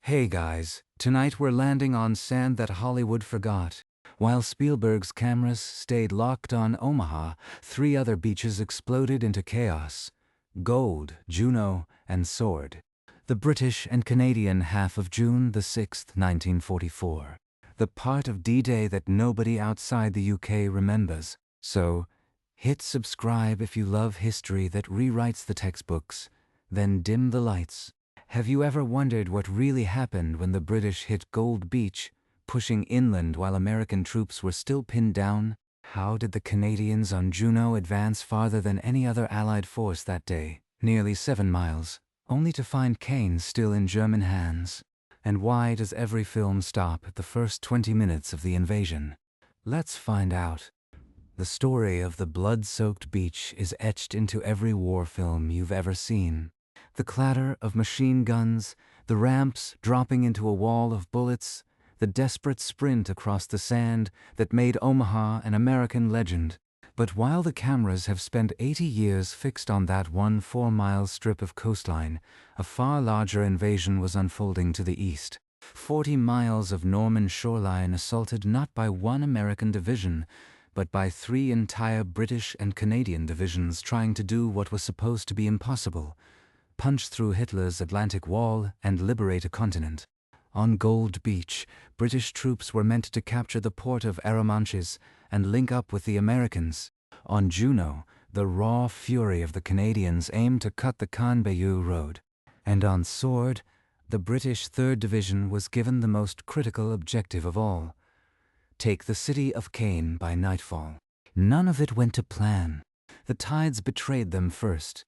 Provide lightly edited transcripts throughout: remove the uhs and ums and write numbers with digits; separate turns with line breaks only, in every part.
Hey guys, tonight we're landing on sand that Hollywood forgot. While Spielberg's cameras stayed locked on Omaha, three other beaches exploded into chaos: Gold, Juno, and Sword. The British and Canadian half of June the 6th, 1944. The part of D-Day that nobody outside the UK remembers. So, hit subscribe if you love history that rewrites the textbooks, then dim the lights. Have you ever wondered what really happened when the British hit Gold Beach, pushing inland while American troops were still pinned down? How did the Canadians on Juno advance farther than any other Allied force that day, nearly 7 miles, only to find Caen still in German hands? And why does every film stop at the first 20 minutes of the invasion? Let's find out. The story of the blood-soaked beach is etched into every war film you've ever seen. The clatter of machine guns, the ramps dropping into a wall of bullets, the desperate sprint across the sand that made Omaha an American legend. But while the cameras have spent 80 years fixed on that one 4-mile strip of coastline, a far larger invasion was unfolding to the east. 40 miles of Norman shoreline assaulted not by one American division, but by 3 entire British and Canadian divisions trying to do what was supposed to be impossible: punch through Hitler's Atlantic Wall and liberate a continent. On Gold Beach, British troops were meant to capture the port of Arromanches and link up with the Americans. On Juno, the raw fury of the Canadians aimed to cut the Caen-Bayeux road. And on Sword, the British 3rd Division was given the most critical objective of all: take the city of Caen by nightfall. None of it went to plan. The tides betrayed them first.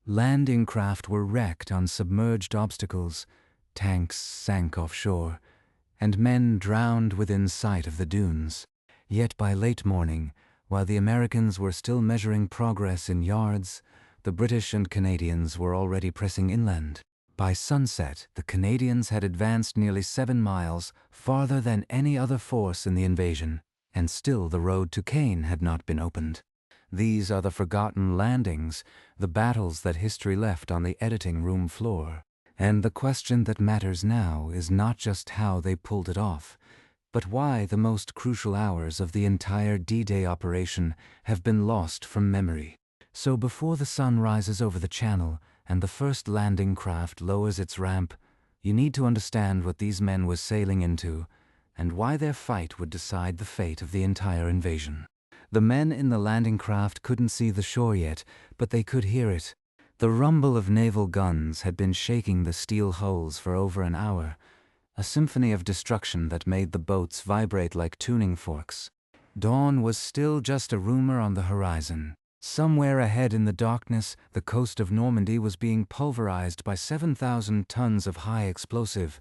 Landing craft were wrecked on submerged obstacles, tanks sank offshore, and men drowned within sight of the dunes. Yet by late morning, while the Americans were still measuring progress in yards, the British and Canadians were already pressing inland. By sunset, the Canadians had advanced nearly 7 miles, farther than any other force in the invasion, and still the road to Caen had not been opened. These are the forgotten landings, the battles that history left on the editing room floor. And the question that matters now is not just how they pulled it off, but why the most crucial hours of the entire D-Day operation have been lost from memory. So before the sun rises over the channel and the first landing craft lowers its ramp, you need to understand what these men were sailing into and why their fight would decide the fate of the entire invasion. The men in the landing craft couldn't see the shore yet, but they could hear it. The rumble of naval guns had been shaking the steel hulls for over an hour, a symphony of destruction that made the boats vibrate like tuning forks. Dawn was still just a rumor on the horizon. Somewhere ahead in the darkness, the coast of Normandy was being pulverized by 7,000 tons of high explosive,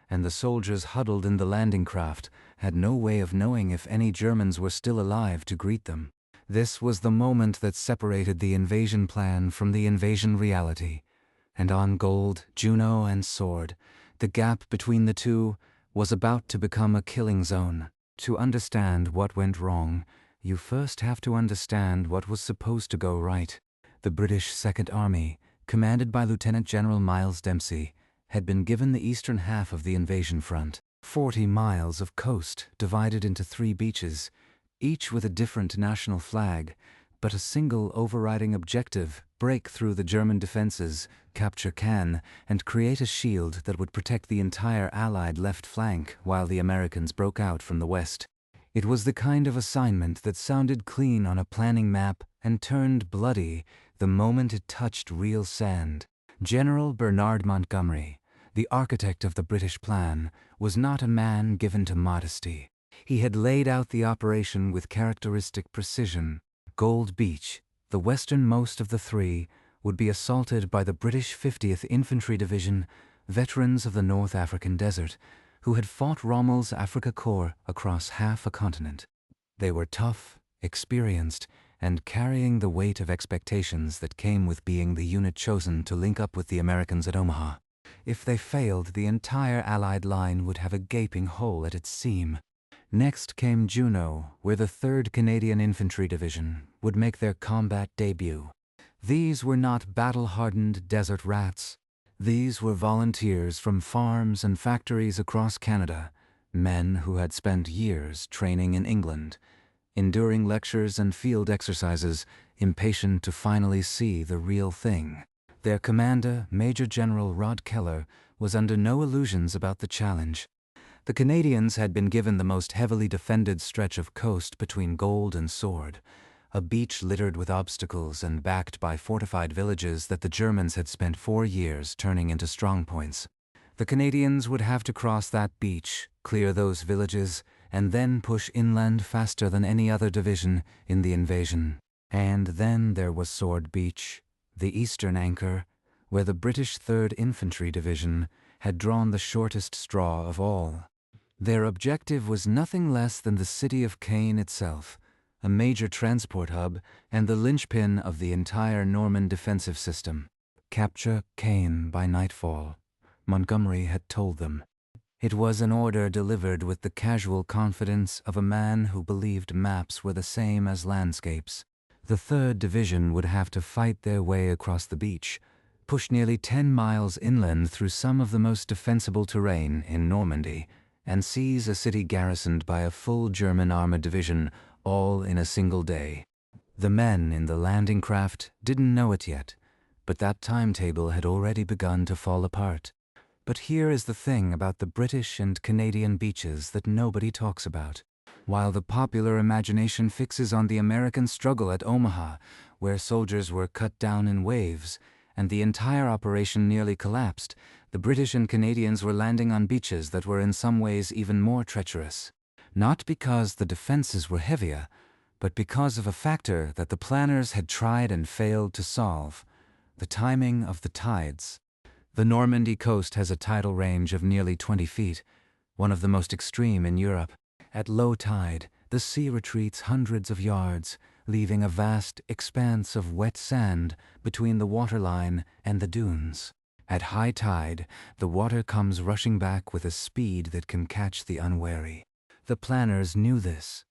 and the soldiers huddled in the landing craft had no way of knowing if any Germans were still alive to greet them. This was the moment that separated the invasion plan from the invasion reality. And on Gold, Juno, and Sword, the gap between the two was about to become a killing zone. To understand what went wrong, you first have to understand what was supposed to go right. The British Second Army, commanded by Lieutenant General Miles Dempsey, had been given the eastern half of the invasion front. 40 miles of coast divided into 3 beaches, each with a different national flag, but a single overriding objective: break through the German defenses, capture Caen, and create a shield that would protect the entire Allied left flank while the Americans broke out from the west. It was the kind of assignment that sounded clean on a planning map and turned bloody the moment it touched real sand. General Bernard Montgomery, the architect of the British plan, was not a man given to modesty. He had laid out the operation with characteristic precision. Gold Beach, the westernmost of the 3, would be assaulted by the British 50th Infantry Division, veterans of the North African desert, who had fought Rommel's Afrika Korps across half a continent. They were tough, experienced, and carrying the weight of expectations that came with being the unit chosen to link up with the Americans at Omaha. If they failed, the entire Allied line would have a gaping hole at its seam. Next came Juno, where the 3rd Canadian Infantry Division would make their combat debut. These were not battle-hardened desert rats. These were volunteers from farms and factories across Canada, men who had spent years training in England, enduring lectures and field exercises, impatient to finally see the real thing. Their commander, Major General Rod Keller, was under no illusions about the challenge. The Canadians had been given the most heavily defended stretch of coast between Gold and Sword, a beach littered with obstacles and backed by fortified villages that the Germans had spent 4 years turning into strongpoints. The Canadians would have to cross that beach, clear those villages, and then push inland faster than any other division in the invasion. And then there was Sword Beach, the eastern anchor, where the British 3rd Infantry Division had drawn the shortest straw of all. Their objective was nothing less than the city of Caen itself, a major transport hub and the linchpin of the entire Norman defensive system. Capture Caen by nightfall, Montgomery had told them. It was an order delivered with the casual confidence of a man who believed maps were the same as landscapes. The 3rd Division would have to fight their way across the beach, push nearly 10 miles inland through some of the most defensible terrain in Normandy, and seize a city garrisoned by a full German armored division, all in a single day. The men in the landing craft didn't know it yet, but that timetable had already begun to fall apart. But here is the thing about the British and Canadian beaches that nobody talks about. While the popular imagination fixes on the American struggle at Omaha, where soldiers were cut down in waves, and the entire operation nearly collapsed, the British and Canadians were landing on beaches that were in some ways even more treacherous. Not because the defenses were heavier, but because of a factor that the planners had tried and failed to solve: the timing of the tides. The Normandy coast has a tidal range of nearly 20 feet, one of the most extreme in Europe. At low tide, the sea retreats hundreds of yards, leaving a vast expanse of wet sand between the waterline and the dunes. At high tide, the water comes rushing back with a speed that can catch the unwary. The planners knew this.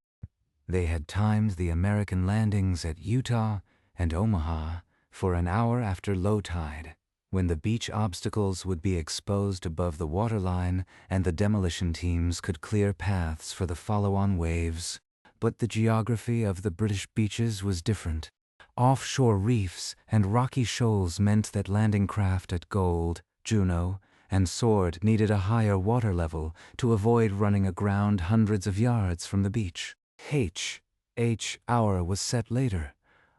They had timed the American landings at Utah and Omaha for an hour after low tide, when the beach obstacles would be exposed above the waterline and the demolition teams could clear paths for the follow-on waves. But the geography of the British beaches was different. Offshore reefs and rocky shoals meant that landing craft at Gold, Juno, and Sword needed a higher water level to avoid running aground hundreds of yards from the beach. H hour was set later,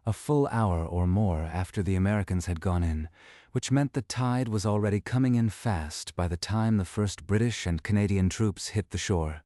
a full hour or more after the Americans had gone in, which meant the tide was already coming in fast by the time the first British and Canadian troops hit the shore.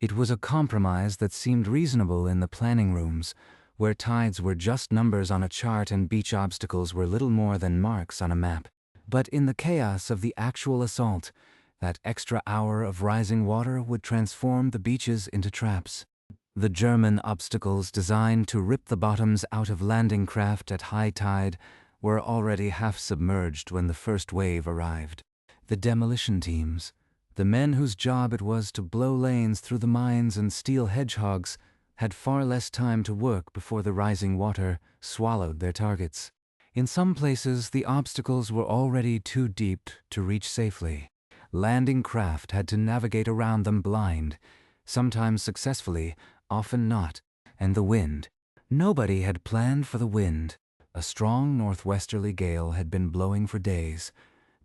It was a compromise that seemed reasonable in the planning rooms, where tides were just numbers on a chart and beach obstacles were little more than marks on a map. But in the chaos of the actual assault, that extra hour of rising water would transform the beaches into traps. The German obstacles designed to rip the bottoms out of landing craft at high tide were already half submerged when the first wave arrived. The demolition teams, the men whose job it was to blow lanes through the mines and steal hedgehogs, had far less time to work before the rising water swallowed their targets. In some places, the obstacles were already too deep to reach safely. Landing craft had to navigate around them blind, sometimes successfully, often not. And the wind. Nobody had planned for the wind. A strong northwesterly gale had been blowing for days,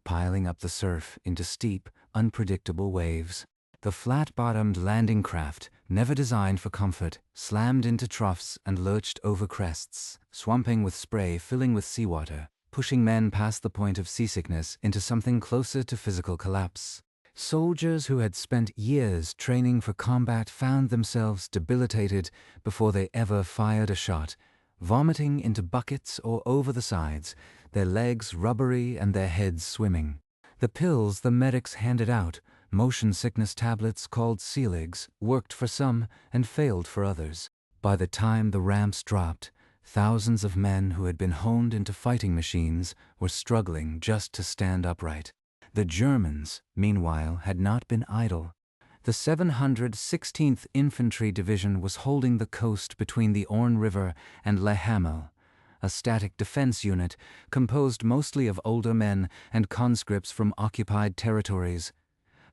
piling up the surf into steep, unpredictable waves. The flat-bottomed landing craft, never designed for comfort, slammed into troughs and lurched over crests, swamping with spray filling with seawater, pushing men past the point of seasickness into something closer to physical collapse. Soldiers who had spent years training for combat found themselves debilitated before they ever fired a shot, vomiting into buckets or over the sides, their legs rubbery and their heads swimming. The pills the medics handed out, motion sickness tablets called Sealigs, worked for some and failed for others. By the time the ramps dropped, thousands of men who had been honed into fighting machines were struggling just to stand upright. The Germans, meanwhile, had not been idle. The 716th Infantry Division was holding the coast between the Orne River and Le Hamel, a static defense unit composed mostly of older men and conscripts from occupied territories,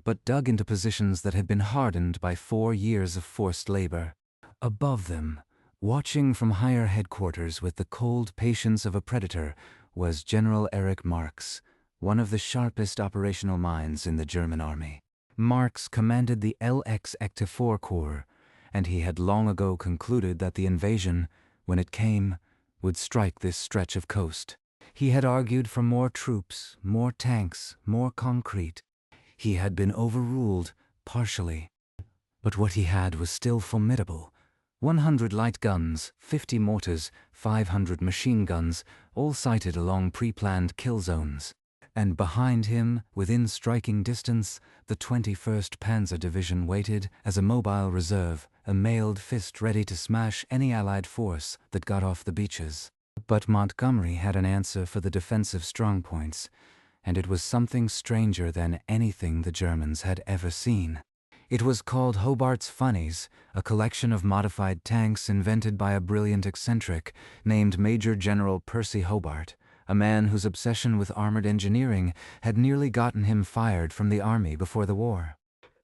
but dug into positions that had been hardened by 4 years of forced labor. Above them, watching from higher headquarters with the cold patience of a predator, was General Erich Marx, one of the sharpest operational minds in the German army. Marx commanded the LX Active 4 Corps, and he had long ago concluded that the invasion, when it came, would strike this stretch of coast. He had argued for more troops, more tanks, more concrete. He had been overruled, partially. But what he had was still formidable. 100 light guns, 50 mortars, 500 machine guns, all sighted along pre-planned kill zones. And behind him, within striking distance, the 21st Panzer Division waited as a mobile reserve, a mailed fist ready to smash any Allied force that got off the beaches. But Montgomery had an answer for the defensive strongpoints, and it was something stranger than anything the Germans had ever seen. It was called Hobart's Funnies, a collection of modified tanks invented by a brilliant eccentric named Major General Percy Hobart, a man whose obsession with armored engineering had nearly gotten him fired from the army before the war.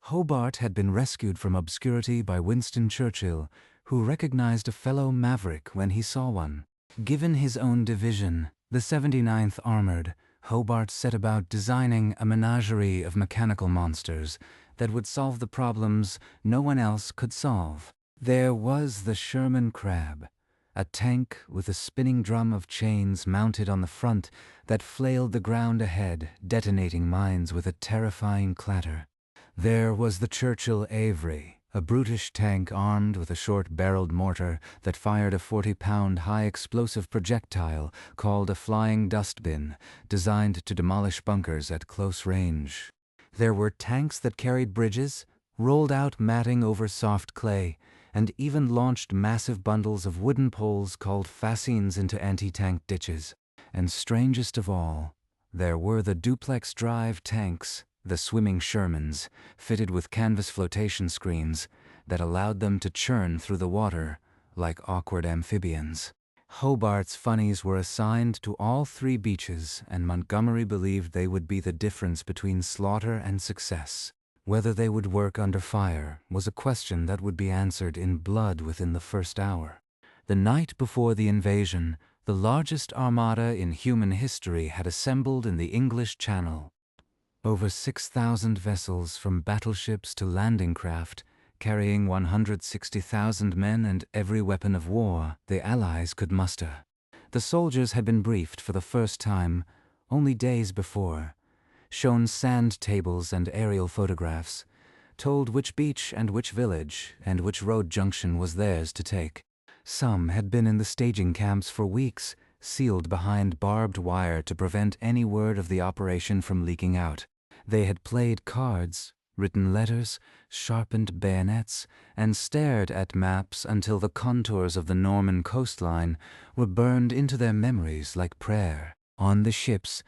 Hobart had been rescued from obscurity by Winston Churchill, who recognized a fellow maverick when he saw one. Given his own division, the 79th Armored, Hobart set about designing a menagerie of mechanical monsters that would solve the problems no one else could solve. There was the Sherman Crab, a tank with a spinning drum of chains mounted on the front that flailed the ground ahead, detonating mines with a terrifying clatter. There was the Churchill Avery, a brutish tank armed with a short-barreled mortar that fired a 40-pound high-explosive projectile called a flying dustbin, designed to demolish bunkers at close range. There were tanks that carried bridges, rolled out matting over soft clay, and even launched massive bundles of wooden poles called fascines into anti-tank ditches. And strangest of all, there were the duplex drive tanks, the swimming Shermans, fitted with canvas flotation screens that allowed them to churn through the water like awkward amphibians. Hobart's Funnies were assigned to all 3 beaches, and Montgomery believed they would be the difference between slaughter and success. Whether they would work under fire was a question that would be answered in blood within the first hour. The night before the invasion, the largest armada in human history had assembled in the English Channel. Over 6,000 vessels, from battleships to landing craft, carrying 160,000 men and every weapon of war the Allies could muster. The soldiers had been briefed for the first time only days before, shown sand tables and aerial photographs, told which beach and which village and which road junction was theirs to take. Some had been in the staging camps for weeks, sealed behind barbed wire to prevent any word of the operation from leaking out. They had played cards, written letters, sharpened bayonets, and stared at maps until the contours of the Norman coastline were burned into their memories like prayer. On the ships,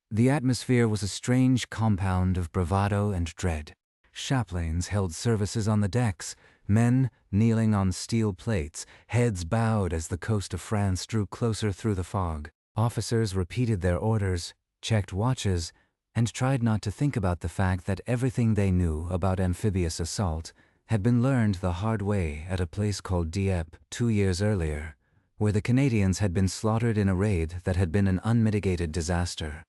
the atmosphere was a strange compound of bravado and dread. Chaplains held services on the decks, men kneeling on steel plates, heads bowed as the coast of France drew closer through the fog. Officers repeated their orders, checked watches, and tried not to think about the fact that everything they knew about amphibious assault had been learned the hard way at a place called Dieppe 2 years earlier, where the Canadians had been slaughtered in a raid that had been an unmitigated disaster.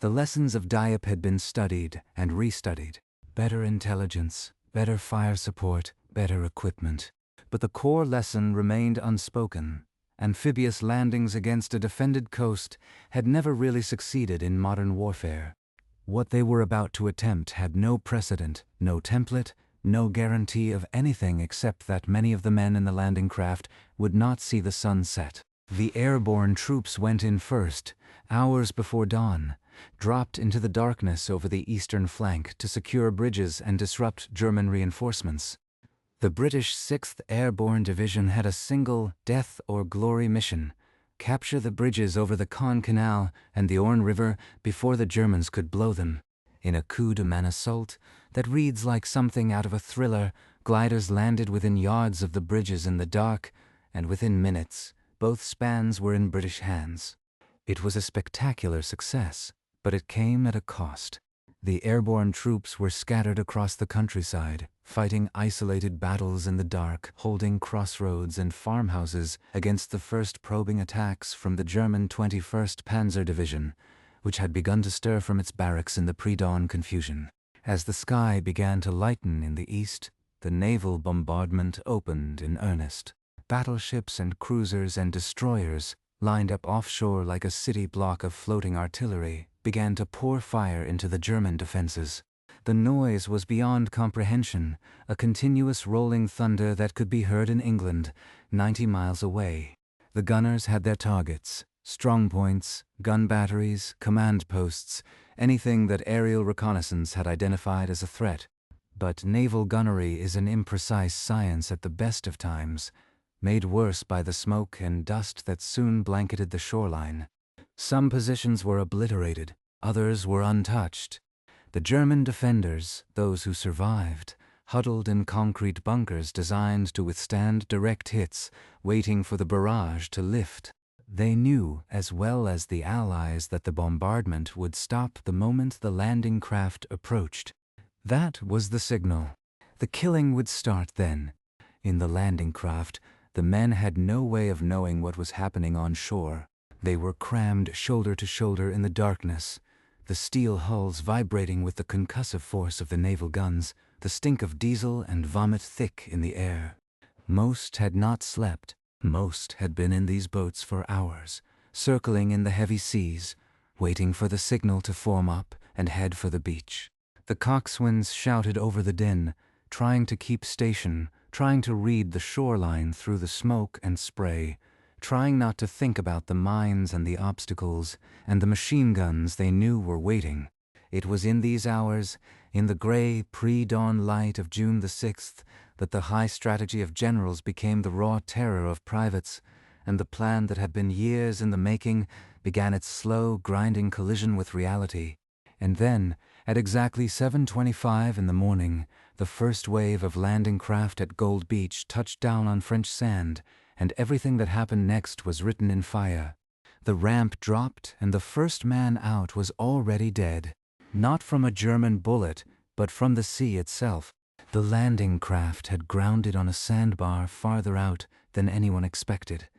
The lessons of Dieppe had been studied and restudied. Better intelligence, better fire support, better equipment. But the core lesson remained unspoken. Amphibious landings against a defended coast had never really succeeded in modern warfare. What they were about to attempt had no precedent, no template, no guarantee of anything except that many of the men in the landing craft would not see the sun set. The airborne troops went in first, hours before dawn, dropped into the darkness over the eastern flank to secure bridges and disrupt German reinforcements. The British 6th Airborne Division had a single death or glory mission: capture the bridges over the Caen Canal and the Orne River before the Germans could blow them. In a coup de main assault that reads like something out of a thriller, gliders landed within yards of the bridges in the dark, and within minutes, Both spans were in British hands. It was a spectacular success, but it came at a cost. The airborne troops were scattered across the countryside, fighting isolated battles in the dark, holding crossroads and farmhouses against the first probing attacks from the German 21st Panzer Division, which had begun to stir from its barracks in the pre-dawn confusion. As the sky began to lighten in the east, the naval bombardment opened in earnest. Battleships and cruisers and destroyers, lined up offshore like a city block of floating artillery, began to pour fire into the German defenses. The noise was beyond comprehension, a continuous rolling thunder that could be heard in England, 90 miles away. The gunners had their targets: strongpoints, gun batteries, command posts, anything that aerial reconnaissance had identified as a threat. But naval gunnery is an imprecise science at the best of times, made worse by the smoke and dust that soon blanketed the shoreline. Some positions were obliterated, others were untouched. The German defenders, those who survived, huddled in concrete bunkers designed to withstand direct hits, waiting for the barrage to lift. They knew, as well as the Allies, that the bombardment would stop the moment the landing craft approached. That was the signal. The killing would start then. In the landing craft, the men had no way of knowing what was happening on shore. They were crammed shoulder to shoulder in the darkness, the steel hulls vibrating with the concussive force of the naval guns, the stink of diesel and vomit thick in the air. Most had not slept. Most had been in these boats for hours, circling in the heavy seas, waiting for the signal to form up and head for the beach. The coxswains shouted over the din, trying to keep station, trying to read the shoreline through the smoke and spray, trying not to think about the mines and the obstacles and the machine guns they knew were waiting. It was in these hours, in the gray pre-dawn light of June the 6th, that the high strategy of generals became the raw terror of privates, and the plan that had been years in the making began its slow, grinding collision with reality. And then, at exactly 7:25 in the morning, the first wave of landing craft at Gold Beach touched down on French sand, and everything that happened next was written in fire. The ramp dropped, and the first man out was already dead. Not from a German bullet, but from the sea itself. The landing craft had grounded on a sandbar farther out than anyone expected,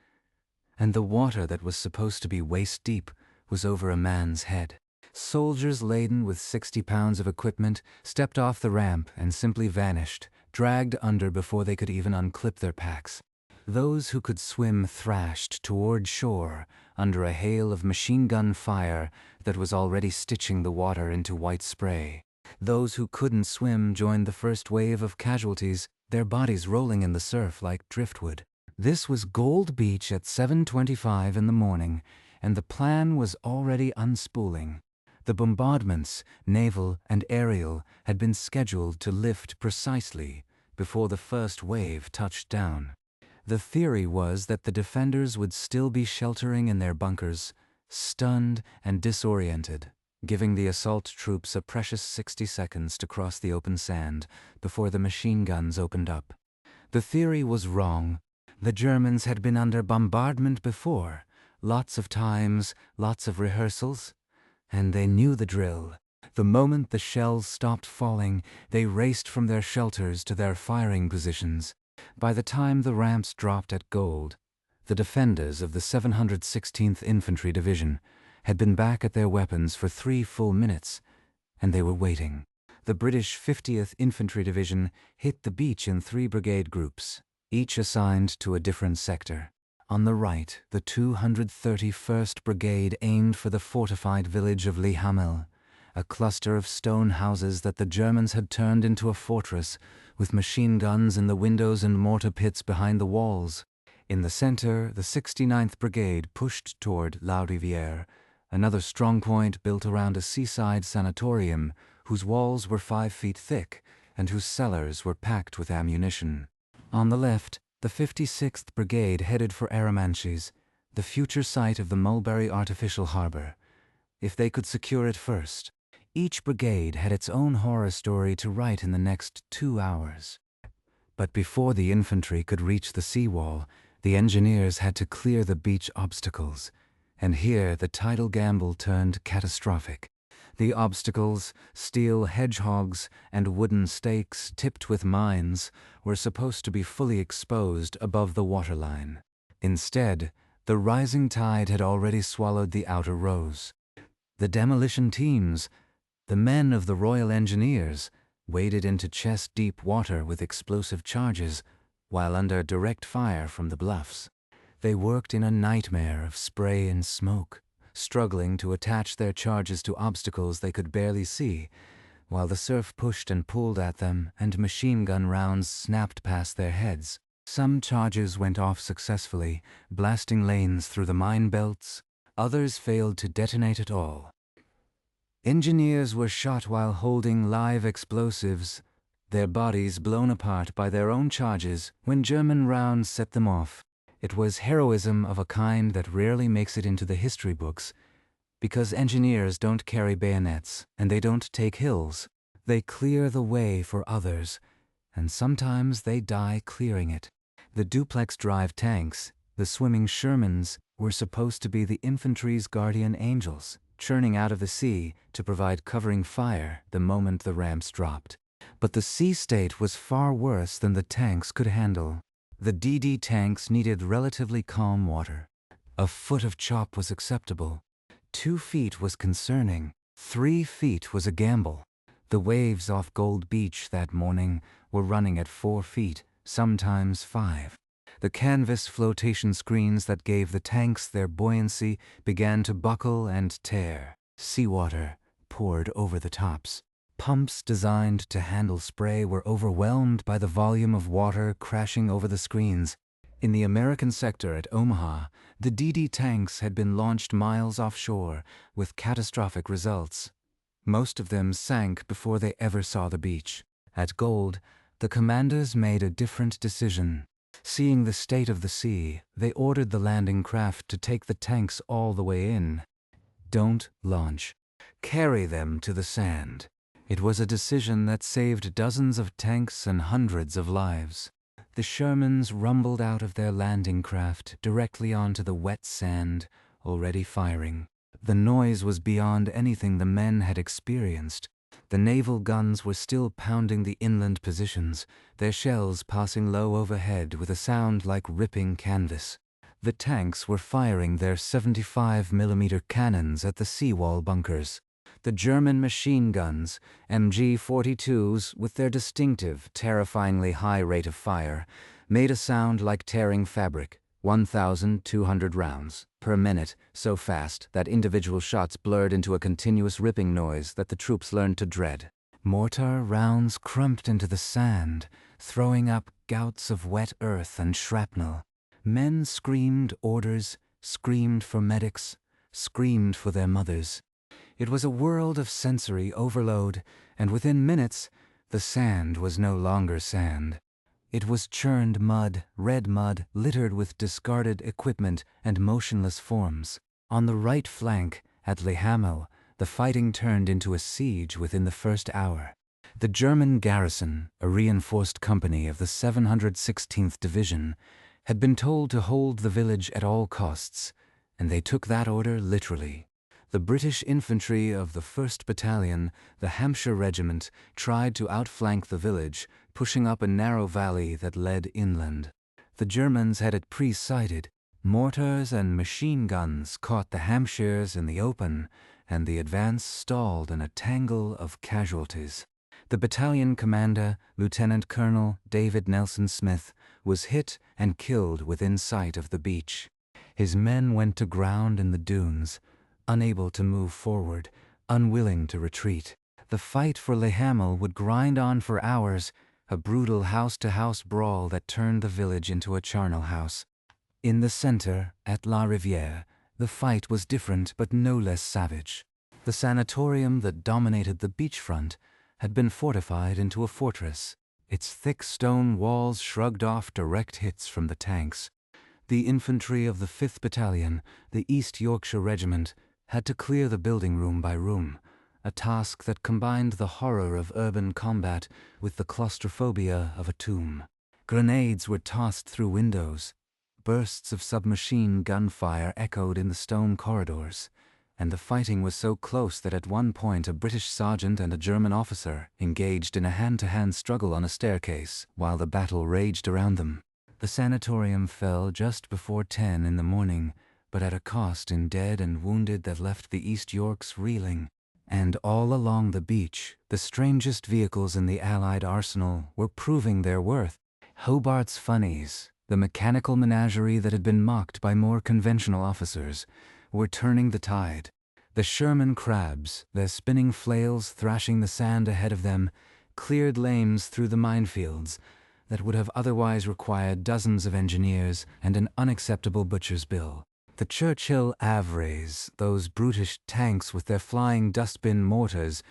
and the water that was supposed to be waist-deep was over a man's head. Soldiers laden with 60 pounds of equipment stepped off the ramp and simply vanished, dragged under before they could even unclip their packs. Those who could swim thrashed toward shore under a hail of machine gun fire that was already stitching the water into white spray. Those who couldn't swim joined the first wave of casualties, their bodies rolling in the surf like driftwood. This was Gold Beach at 7:25 in the morning, and the plan was already unspooling. The bombardments, naval and aerial, had been scheduled to lift precisely before the first wave touched down. The theory was that the defenders would still be sheltering in their bunkers, stunned and disoriented, giving the assault troops a precious 60 seconds to cross the open sand before the machine guns opened up. The theory was wrong. The Germans had been under bombardment before, lots of times, lots of rehearsals, and they knew the drill. The moment the shells stopped falling, they raced from their shelters to their firing positions. By the time the ramps dropped at Gold, the defenders of the 716th Infantry Division had been back at their weapons for 3 full minutes, and they were waiting. The British 50th Infantry Division hit the beach in 3 brigade groups, each assigned to a different sector. On the right, the 231st Brigade aimed for the fortified village of Le Hamel, a cluster of stone houses that the Germans had turned into a fortress, with machine guns in the windows and mortar pits behind the walls. In the center, the 69th Brigade pushed toward La Rivière, another strongpoint built around a seaside sanatorium whose walls were 5 feet thick and whose cellars were packed with ammunition. On the left, the 56th Brigade headed for Arromanches, the future site of the Mulberry Artificial Harbor. If they could secure it first. Each brigade had its own horror story to write in the next 2 hours. But before the infantry could reach the seawall, The engineers had to clear the beach obstacles, and here the tidal gamble turned catastrophic. The obstacles, steel hedgehogs and wooden stakes tipped with mines, were supposed to be fully exposed above the waterline. Instead, the rising tide had already swallowed the outer rows. The demolition teams, the men of the Royal Engineers, waded into chest-deep water with explosive charges, while under direct fire from the bluffs. They worked in a nightmare of spray and smoke, struggling to attach their charges to obstacles they could barely see, while the surf pushed and pulled at them and machine gun rounds snapped past their heads. Some charges went off successfully, blasting lanes through the mine belts. Others failed to detonate at all. Engineers were shot while holding live explosives, their bodies blown apart by their own charges when German rounds set them off. It was heroism of a kind that rarely makes it into the history books, because engineers don't carry bayonets and they don't take hills. They clear the way for others, and sometimes they die clearing it. The duplex-drive tanks, the swimming Shermans, were supposed to be the infantry's guardian angels, churning out of the sea to provide covering fire the moment the ramps dropped. But the sea state was far worse than the tanks could handle. The DD tanks needed relatively calm water. A foot of chop was acceptable. 2 feet was concerning. 3 feet was a gamble. The waves off Gold Beach that morning were running at 4 feet, sometimes 5. The canvas flotation screens that gave the tanks their buoyancy began to buckle and tear. Seawater poured over the tops. Pumps designed to handle spray were overwhelmed by the volume of water crashing over the screens. In the American sector at Omaha, the DD tanks had been launched miles offshore with catastrophic results. Most of them sank before they ever saw the beach. At Gold, the commanders made a different decision. Seeing the state of the sea, they ordered the landing craft to take the tanks all the way in. Don't launch. Carry them to the sand. It was a decision that saved dozens of tanks and hundreds of lives. The Shermans rumbled out of their landing craft directly onto the wet sand, already firing. The noise was beyond anything the men had experienced. The naval guns were still pounding the inland positions, their shells passing low overhead with a sound like ripping canvas. The tanks were firing their 75mm cannons at the seawall bunkers. The German machine guns, MG-42s, with their distinctive, terrifyingly high rate of fire, made a sound like tearing fabric, 1,200 rounds per minute, so fast that individual shots blurred into a continuous ripping noise that the troops learned to dread. Mortar rounds crumped into the sand, throwing up gouts of wet earth and shrapnel. Men screamed orders, screamed for medics, screamed for their mothers. It was a world of sensory overload, and within minutes, the sand was no longer sand. It was churned mud, red mud, littered with discarded equipment and motionless forms. On the right flank, at Le Hamel, the fighting turned into a siege within the first hour. The German garrison, a reinforced company of the 716th Division, had been told to hold the village at all costs, and they took that order literally. The British infantry of the 1st Battalion, the Hampshire Regiment, tried to outflank the village, pushing up a narrow valley that led inland. The Germans had it pre-sighted. Mortars and machine guns caught the Hampshires in the open, and the advance stalled in a tangle of casualties. The battalion commander, Lieutenant Colonel David Nelson Smith, was hit and killed within sight of the beach. His men went to ground in the dunes, unable to move forward, unwilling to retreat. The fight for Le Hamel would grind on for hours, a brutal house-to-house brawl that turned the village into a charnel house. In the center, at La Rivière, the fight was different but no less savage. The sanatorium that dominated the beachfront had been fortified into a fortress, its thick stone walls shrugged off direct hits from the tanks. The infantry of the 5th Battalion, the East Yorkshire Regiment, had to clear the building room by room, a task that combined the horror of urban combat with the claustrophobia of a tomb. Grenades were tossed through windows. Bursts of submachine gunfire echoed in the stone corridors, and the fighting was so close that at one point a British sergeant and a German officer engaged in a hand-to-hand struggle on a staircase while the battle raged around them. The sanatorium fell just before 10 in the morning, but at a cost in dead and wounded that left the East Yorks reeling. And all along the beach, the strangest vehicles in the Allied arsenal were proving their worth. Hobart's Funnies, the mechanical menagerie that had been mocked by more conventional officers, were turning the tide. The Sherman crabs, their spinning flails thrashing the sand ahead of them, cleared lanes through the minefields that would have otherwise required dozens of engineers and an unacceptable butcher's bill. The Churchill Avrays, those brutish tanks with their flying dustbin mortars,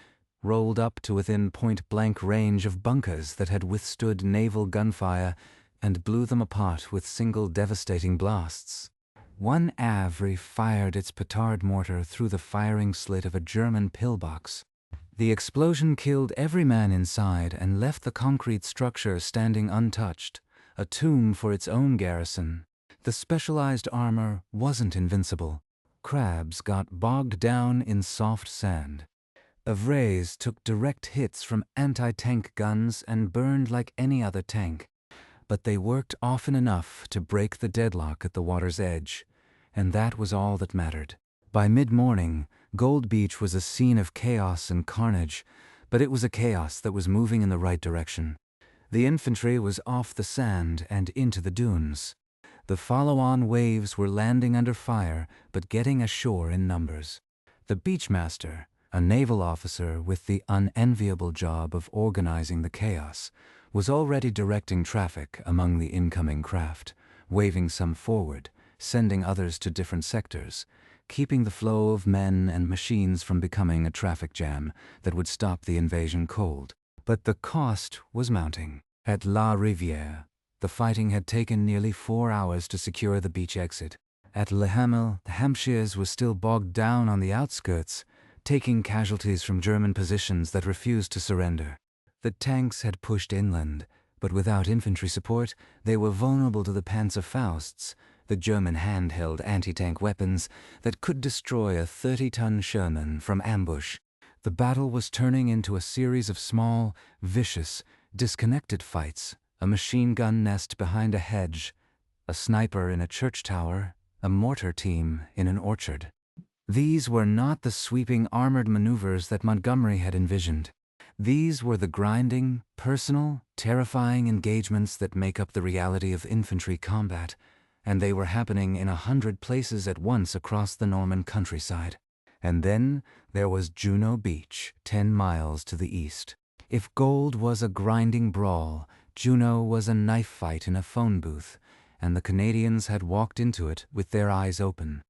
rolled up to within point-blank range of bunkers that had withstood naval gunfire and blew them apart with single devastating blasts. One Avry fired its petard mortar through the firing slit of a German pillbox. The explosion killed every man inside and left the concrete structure standing untouched, a tomb for its own garrison. The specialized armor wasn't invincible. Crabs got bogged down in soft sand. Avrays took direct hits from anti-tank guns and burned like any other tank. But they worked often enough to break the deadlock at the water's edge, and that was all that mattered. By mid-morning, Gold Beach was a scene of chaos and carnage, but it was a chaos that was moving in the right direction. The infantry was off the sand and into the dunes. The follow-on waves were landing under fire, but getting ashore in numbers. The beachmaster, a naval officer with the unenviable job of organizing the chaos, was already directing traffic among the incoming craft, waving some forward, sending others to different sectors, keeping the flow of men and machines from becoming a traffic jam that would stop the invasion cold. But the cost was mounting. At La Rivière, the fighting had taken nearly 4 hours to secure the beach exit. At Le Hamel, the Hampshires was still bogged down on the outskirts, taking casualties from German positions that refused to surrender. The tanks had pushed inland, but without infantry support, they were vulnerable to the Panzerfausts, the German handheld anti-tank weapons that could destroy a 30-ton Sherman from ambush. The battle was turning into a series of small, vicious, disconnected fights, a machine gun nest behind a hedge, a sniper in a church tower, a mortar team in an orchard. These were not the sweeping armored maneuvers that Montgomery had envisioned. These were the grinding, personal, terrifying engagements that make up the reality of infantry combat, and they were happening in 100 places at once across the Norman countryside. And then there was Juno Beach, 10 miles to the east. If Gold was a grinding brawl, Juno was a knife fight in a phone booth, and the Canadians had walked into it with their eyes open.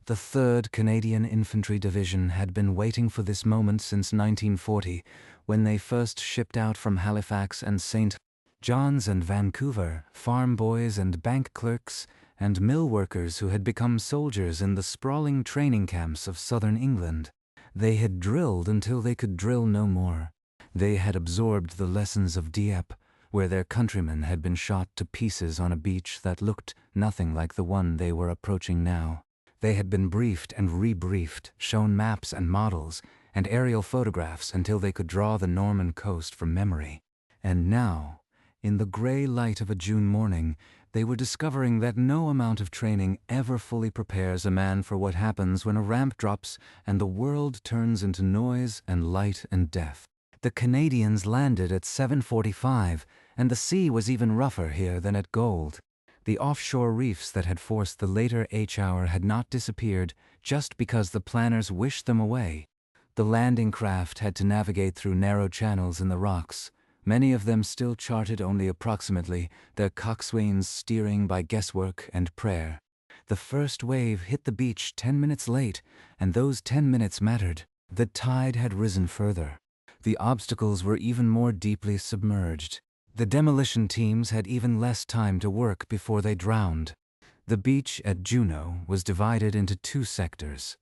The 3rd Canadian Infantry Division had been waiting for this moment since 1940, when they first shipped out from Halifax and St. John's and Vancouver, farm boys and bank clerks and mill workers who had become soldiers in the sprawling training camps of southern England. They had drilled until they could drill no more. They had absorbed the lessons of Dieppe, where their countrymen had been shot to pieces on a beach that looked nothing like the one they were approaching now. They had been briefed and rebriefed, shown maps and models, and aerial photographs until they could draw the Norman coast from memory. And now, in the gray light of a June morning, they were discovering that no amount of training ever fully prepares a man for what happens when a ramp drops and the world turns into noise and light and death. The Canadians landed at 7:45, and the sea was even rougher here than at Gold. The offshore reefs that had forced the later H-hour had not disappeared just because the planners wished them away. The landing craft had to navigate through narrow channels in the rocks, many of them still charted only approximately, their coxswains steering by guesswork and prayer. The first wave hit the beach 10 minutes late, and those 10 minutes mattered. The tide had risen further. The obstacles were even more deeply submerged. The demolition teams had even less time to work before they drowned. The beach at Juno was divided into 2 sectors.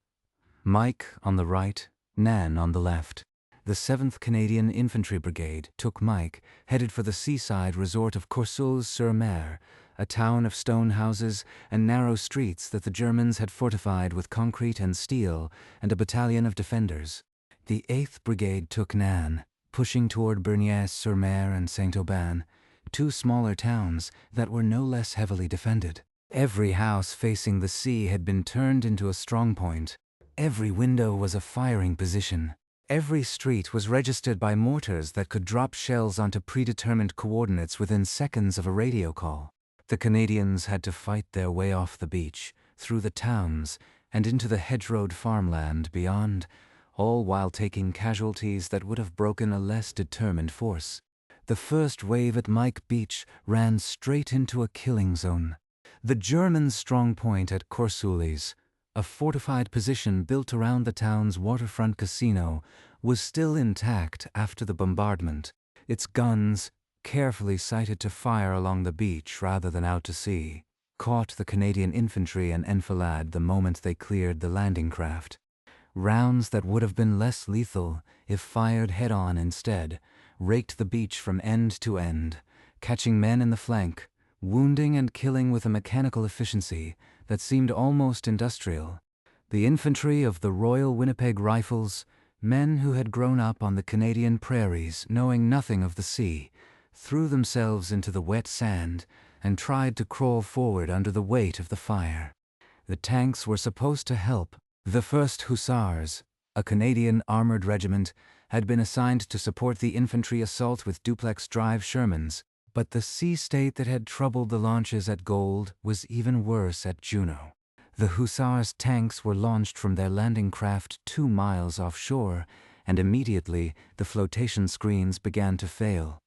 Mike on the right, Nan on the left. the 7th Canadian Infantry Brigade took Mike, headed for the seaside resort of Courseulles-sur-Mer, a town of stone houses and narrow streets that the Germans had fortified with concrete and steel, and a battalion of defenders. The 8th Brigade took Nain, pushing toward Bernières-sur-Mer and Saint-Aubin, two smaller towns that were no less heavily defended. Every house facing the sea had been turned into a strongpoint. Every window was a firing position. Every street was registered by mortars that could drop shells onto predetermined coordinates within seconds of a radio call. The Canadians had to fight their way off the beach, through the towns, and into the hedgerowed farmland beyond, all while taking casualties that would have broken a less determined force. The first wave at Mike Beach ran straight into a killing zone. The German strong point at Courseulles, a fortified position built around the town's waterfront casino, was still intact after the bombardment, its guns, carefully sighted to fire along the beach rather than out to sea, caught the Canadian infantry and enfilade the moment they cleared the landing craft. Rounds that would have been less lethal if fired head-on instead raked the beach from end to end, catching men in the flank, wounding and killing with a mechanical efficiency that seemed almost industrial. The infantry of the Royal Winnipeg Rifles, men who had grown up on the Canadian prairies knowing nothing of the sea, threw themselves into the wet sand and tried to crawl forward under the weight of the fire. The tanks were supposed to help. The 1st Hussars, a Canadian armored regiment, had been assigned to support the infantry assault with duplex-drive Shermans, but the sea state that had troubled the launches at Gold was even worse at Juno. The Hussars' tanks were launched from their landing craft 2 miles offshore, and immediately the flotation screens began to fail.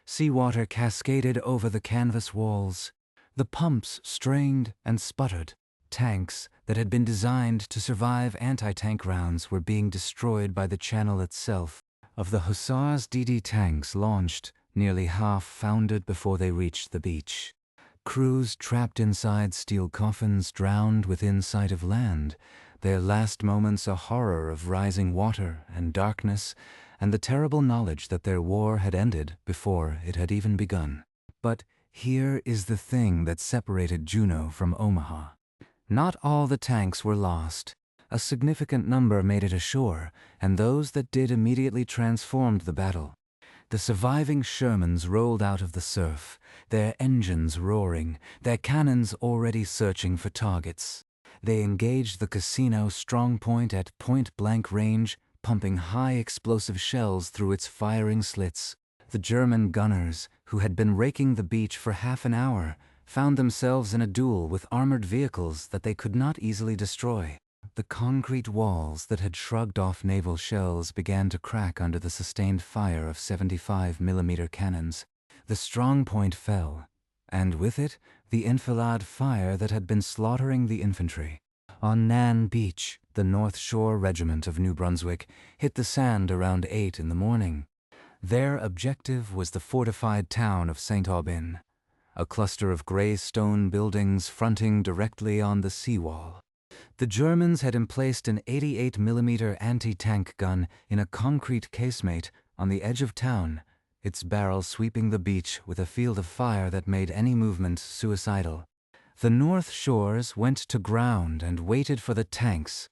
Seawater cascaded over the canvas walls. The pumps strained and sputtered. Tanks that had been designed to survive anti-tank rounds were being destroyed by the channel itself. Of the Hussars' DD tanks launched, nearly half foundered before they reached the beach. Crews trapped inside steel coffins drowned within sight of land, their last moments a horror of rising water and darkness, and the terrible knowledge that their war had ended before it had even begun. But here is the thing that separated Juno from Omaha. Not all the tanks were lost. A significant number made it ashore, and those that did immediately transformed the battle. The surviving Shermans rolled out of the surf, their engines roaring, their cannons already searching for targets. They engaged the casino strong point at point-blank range, pumping high explosive shells through its firing slits. The German gunners, who had been raking the beach for half an hour, found themselves in a duel with armored vehicles that they could not easily destroy. The concrete walls that had shrugged off naval shells began to crack under the sustained fire of 75mm cannons. The strong point fell, and with it, the enfilade fire that had been slaughtering the infantry. On Nain Beach, the North Shore Regiment of New Brunswick hit the sand around 8 in the morning. Their objective was the fortified town of Saint-Aubin, a cluster of gray stone buildings fronting directly on the seawall. The Germans had emplaced an 88mm anti-tank gun in a concrete casemate on the edge of town, its barrel sweeping the beach with a field of fire that made any movement suicidal. The North Shores went to ground and waited for the tanks.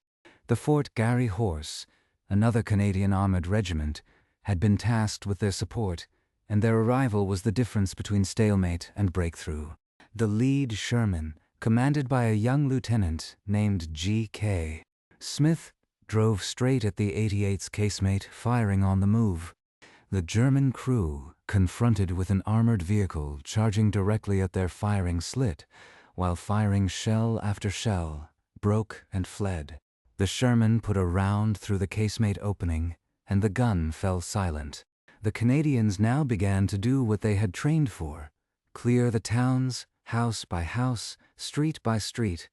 The Fort Garry Horse, another Canadian armored regiment, had been tasked with their support, and their arrival was the difference between stalemate and breakthrough. The lead Sherman, commanded by a young lieutenant named G.K. Smith, drove straight at the 88's casemate, firing on the move. The German crew, confronted with an armored vehicle charging directly at their firing slit, while firing shell after shell, broke and fled. The Sherman put a round through the casemate opening, and the gun fell silent. The Canadians now began to do what they had trained for: clear the towns, house by house, street by street.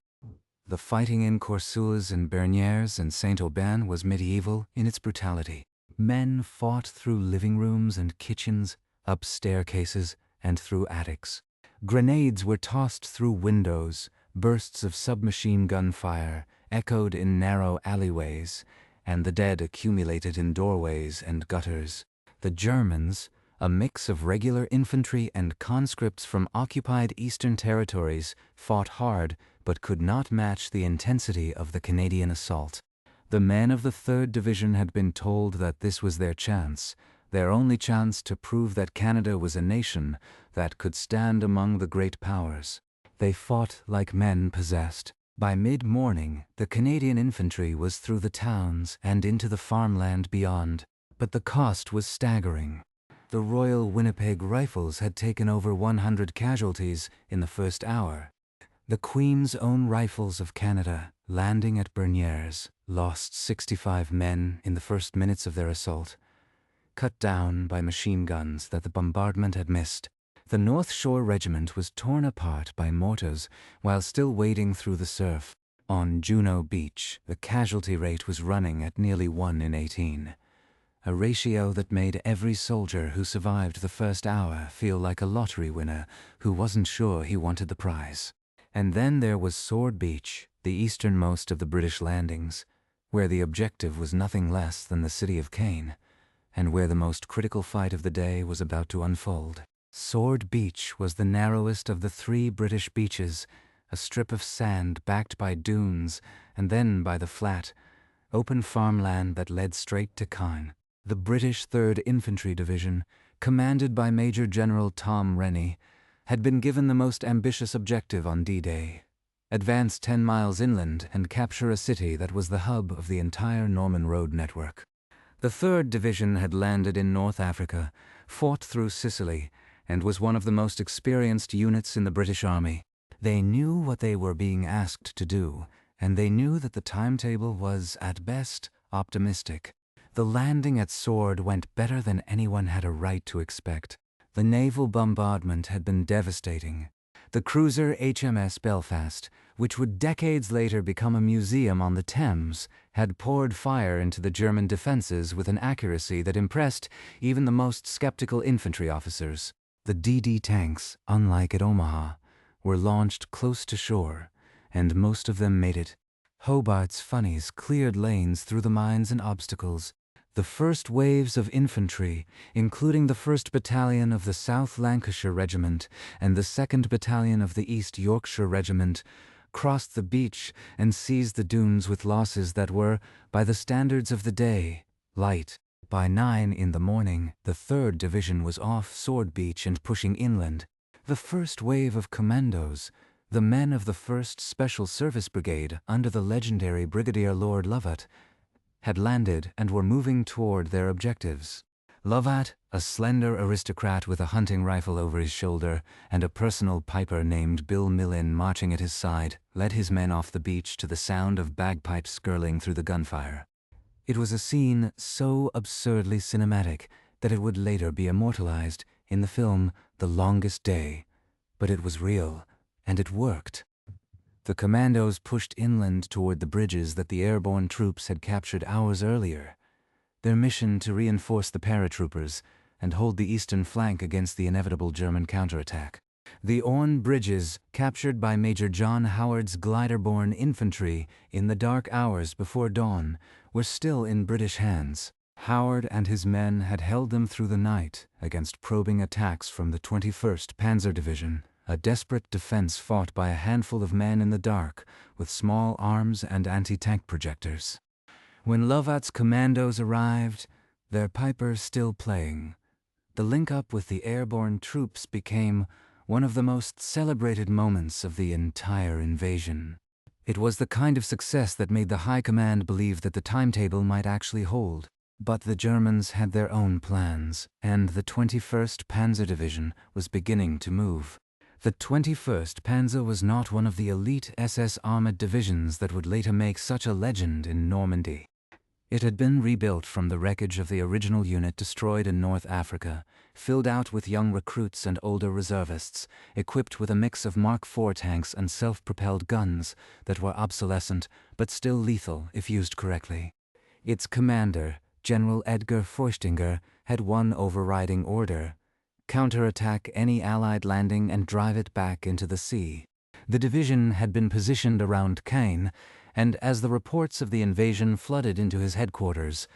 The fighting in Courseulles and Bernières and Saint-Aubin was medieval in its brutality. Men fought through living rooms and kitchens, up staircases, and through attics. Grenades were tossed through windows, bursts of submachine gun fire echoed in narrow alleyways, and the dead accumulated in doorways and gutters. The Germans, a mix of regular infantry and conscripts from occupied eastern territories, fought hard but could not match the intensity of the Canadian assault. The men of the 3rd Division had been told that this was their chance, their only chance to prove that Canada was a nation that could stand among the great powers. They fought like men possessed. By mid-morning, the Canadian infantry was through the towns and into the farmland beyond, but the cost was staggering. The Royal Winnipeg Rifles had taken over 100 casualties in the first hour. The Queen's Own Rifles of Canada, landing at Berniers, lost 65 men in the first minutes of their assault, cut down by machine guns that the bombardment had missed. The North Shore Regiment was torn apart by mortars while still wading through the surf. On Juno Beach, the casualty rate was running at nearly 1 in 18, a ratio that made every soldier who survived the first hour feel like a lottery winner who wasn't sure he wanted the prize. And then there was Sword Beach, the easternmost of the British landings, where the objective was nothing less than the city of Caen, and where the most critical fight of the day was about to unfold. Sword Beach was the narrowest of the 3 British beaches, a strip of sand backed by dunes and then by the flat, open farmland that led straight to Caen. The British 3rd Infantry Division, commanded by Major General Tom Rennie, had been given the most ambitious objective on D-Day: advance 10 miles inland and capture a city that was the hub of the entire Norman road network. The 3rd Division had landed in North Africa, fought through Sicily, and was one of the most experienced units in the British Army. They knew what they were being asked to do, and they knew that the timetable was, at best, optimistic. The landing at Sword went better than anyone had a right to expect. The naval bombardment had been devastating. The cruiser HMS Belfast, which would decades later become a museum on the Thames, had poured fire into the German defenses with an accuracy that impressed even the most skeptical infantry officers. The DD tanks, unlike at Omaha, were launched close to shore, and most of them made it. Hobart's funnies cleared lanes through the mines and obstacles. The first waves of infantry, including the 1st Battalion of the South Lancashire Regiment and the 2nd Battalion of the East Yorkshire Regiment, crossed the beach and seized the dunes with losses that were, by the standards of the day, light. By 9 in the morning, the 3rd Division was off Sword Beach and pushing inland. The first wave of commandos, the men of the 1st Special Service Brigade under the legendary Brigadier Lord Lovat, had landed and were moving toward their objectives. Lovat, a slender aristocrat with a hunting rifle over his shoulder and a personal piper named Bill Millin marching at his side, led his men off the beach to the sound of bagpipes skirling through the gunfire. It was a scene so absurdly cinematic that it would later be immortalized in the film The Longest Day, but it was real, and it worked. The commandos pushed inland toward the bridges that the airborne troops had captured hours earlier, their mission to reinforce the paratroopers and hold the eastern flank against the inevitable German counterattack. The Orne bridges, captured by Major John Howard's glider-borne infantry in the dark hours before dawn, were still in British hands. Howard and his men had held them through the night against probing attacks from the 21st Panzer Division, a desperate defense fought by a handful of men in the dark with small arms and anti-tank projectors. When Lovat's commandos arrived, their pipers still playing, the link-up with the airborne troops became one of the most celebrated moments of the entire invasion. It was the kind of success that made the High Command believe that the timetable might actually hold. But the Germans had their own plans, and the 21st Panzer Division was beginning to move. The 21st Panzer was not one of the elite SS armored divisions that would later make such a legend in Normandy. It had been rebuilt from the wreckage of the original unit destroyed in North Africa, filled out with young recruits and older reservists, equipped with a mix of Mark IV tanks and self-propelled guns that were obsolescent but still lethal if used correctly. Its commander, General Edgar Feuchtinger, had one overriding order: counterattack any Allied landing and drive it back into the sea. The division had been positioned around Caen, and as the reports of the invasion flooded into his headquarters,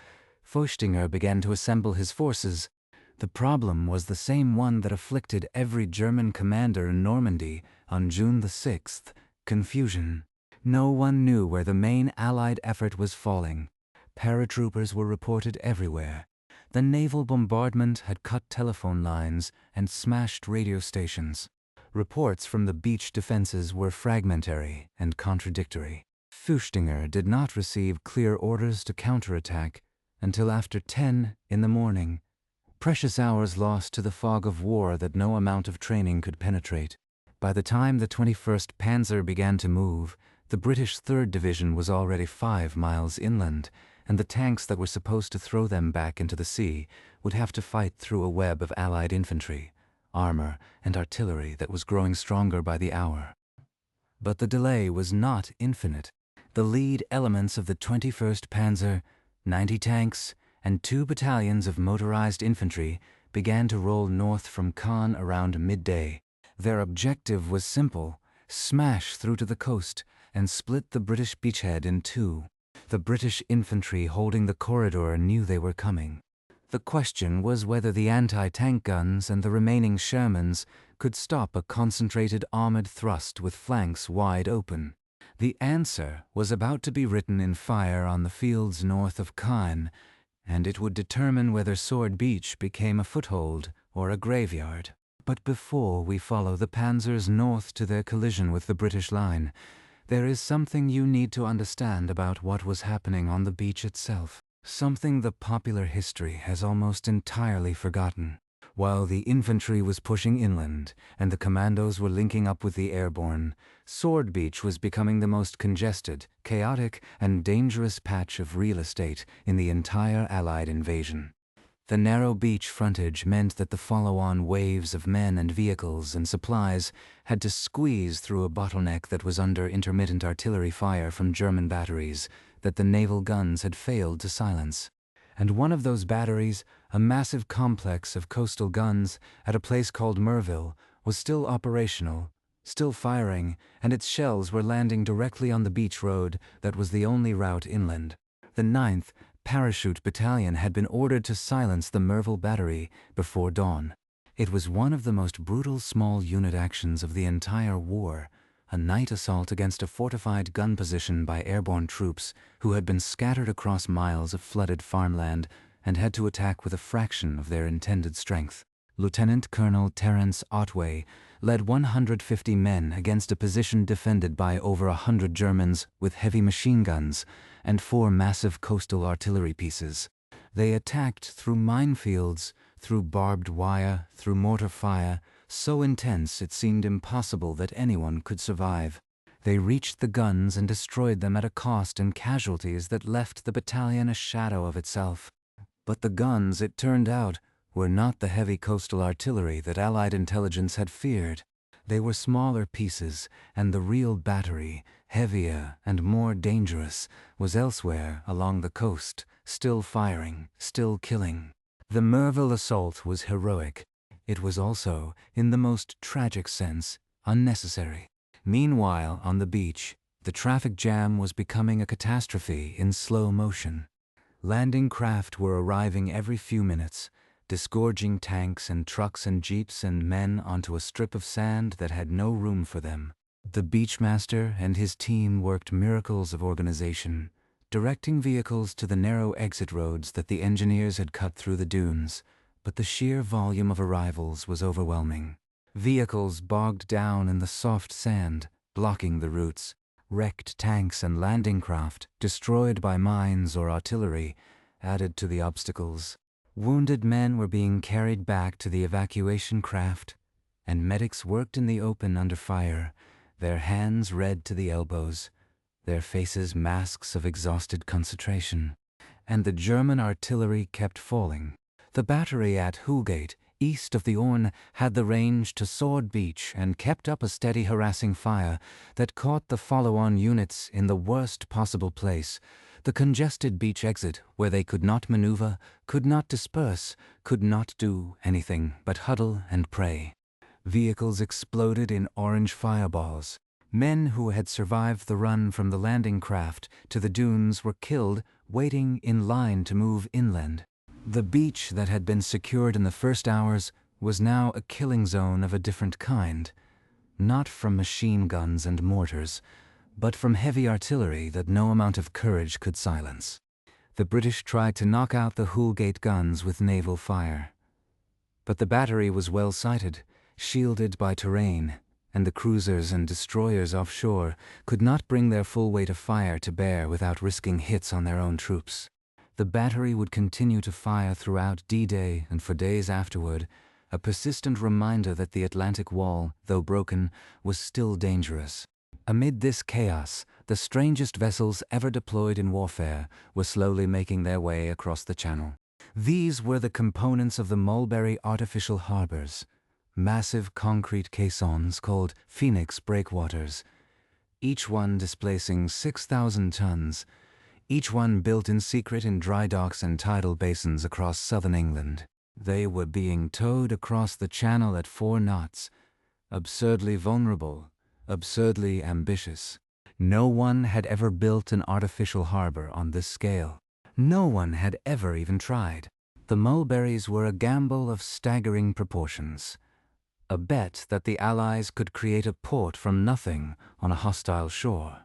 Feuchtinger began to assemble his forces. The problem was the same one that afflicted every German commander in Normandy on June the 6th, confusion. No one knew where the main Allied effort was falling. Paratroopers were reported everywhere. The naval bombardment had cut telephone lines and smashed radio stations. Reports from the beach defenses were fragmentary and contradictory. Feuchtinger did not receive clear orders to counterattack until after 10 in the morning, precious hours lost to the fog of war that no amount of training could penetrate. By the time the 21st Panzer began to move, the British 3rd Division was already 5 miles inland, and the tanks that were supposed to throw them back into the sea would have to fight through a web of Allied infantry, armor, and artillery that was growing stronger by the hour. But the delay was not infinite. The lead elements of the 21st Panzer, 90 tanks, and 2 battalions of motorized infantry began to roll north from Caen around midday. Their objective was simple: smash through to the coast and split the British beachhead in two. The British infantry holding the corridor knew they were coming. The question was whether the anti-tank guns and the remaining Shermans could stop a concentrated armored thrust with flanks wide open. The answer was about to be written in fire on the fields north of Caen, and it would determine whether Sword Beach became a foothold or a graveyard. But before we follow the panzers north to their collision with the British line, there is something you need to understand about what was happening on the beach itself, something the popular history has almost entirely forgotten. While the infantry was pushing inland and the commandos were linking up with the airborne, Sword Beach was becoming the most congested, chaotic, and dangerous patch of real estate in the entire Allied invasion. The narrow beach frontage meant that the follow-on waves of men and vehicles and supplies had to squeeze through a bottleneck that was under intermittent artillery fire from German batteries that the naval guns had failed to silence. And one of those batteries, a massive complex of coastal guns at a place called Merville, was still operational, still firing, and its shells were landing directly on the beach road that was the only route inland. The 9th Parachute Battalion had been ordered to silence the Merville battery before dawn. It was one of the most brutal small unit actions of the entire war, a night assault against a fortified gun position by airborne troops who had been scattered across miles of flooded farmland and had to attack with a fraction of their intended strength. Lieutenant Colonel Terence Otway led 150 men against a position defended by over 100 Germans with heavy machine guns and 4 massive coastal artillery pieces. They attacked through minefields, through barbed wire, through mortar fire, so intense it seemed impossible that anyone could survive. They reached the guns and destroyed them at a cost and casualties that left the battalion a shadow of itself. But the guns, it turned out, were not the heavy coastal artillery that Allied intelligence had feared. They were smaller pieces, and the real battery, heavier and more dangerous, was elsewhere along the coast, still firing, still killing. The Merville assault was heroic. It was also, in the most tragic sense, unnecessary. Meanwhile, on the beach, the traffic jam was becoming a catastrophe in slow motion. Landing craft were arriving every few minutes, disgorging tanks and trucks and jeeps and men onto a strip of sand that had no room for them. The beachmaster and his team worked miracles of organization, directing vehicles to the narrow exit roads that the engineers had cut through the dunes, but the sheer volume of arrivals was overwhelming. Vehicles bogged down in the soft sand, blocking the routes. Wrecked tanks and landing craft, destroyed by mines or artillery, added to the obstacles. Wounded men were being carried back to the evacuation craft, and medics worked in the open under fire, their hands red to the elbows, their faces masks of exhausted concentration. And the German artillery kept falling. The battery at Hoogate, east of the Orne, had the range to Sword Beach and kept up a steady harassing fire that caught the follow-on units in the worst possible place, the congested beach exit where they could not maneuver, could not disperse, could not do anything but huddle and pray. Vehicles exploded in orange fireballs. Men who had survived the run from the landing craft to the dunes were killed, waiting in line to move inland. The beach that had been secured in the first hours was now a killing zone of a different kind, not from machine guns and mortars, but from heavy artillery that no amount of courage could silence. The British tried to knock out the Houlgate guns with naval fire. But the battery was well sighted, shielded by terrain, and the cruisers and destroyers offshore could not bring their full weight of fire to bear without risking hits on their own troops. The battery would continue to fire throughout D-Day and for days afterward, a persistent reminder that the Atlantic Wall, though broken, was still dangerous. Amid this chaos, the strangest vessels ever deployed in warfare were slowly making their way across the Channel. These were the components of the Mulberry artificial harbors, massive concrete caissons called Phoenix breakwaters, each one displacing 6,000 tons, each one built in secret in dry docks and tidal basins across southern England. They were being towed across the Channel at 4 knots, absurdly vulnerable, absurdly ambitious. No one had ever built an artificial harbor on this scale. No one had ever even tried. The Mulberries were a gamble of staggering proportions, a bet that the Allies could create a port from nothing on a hostile shore,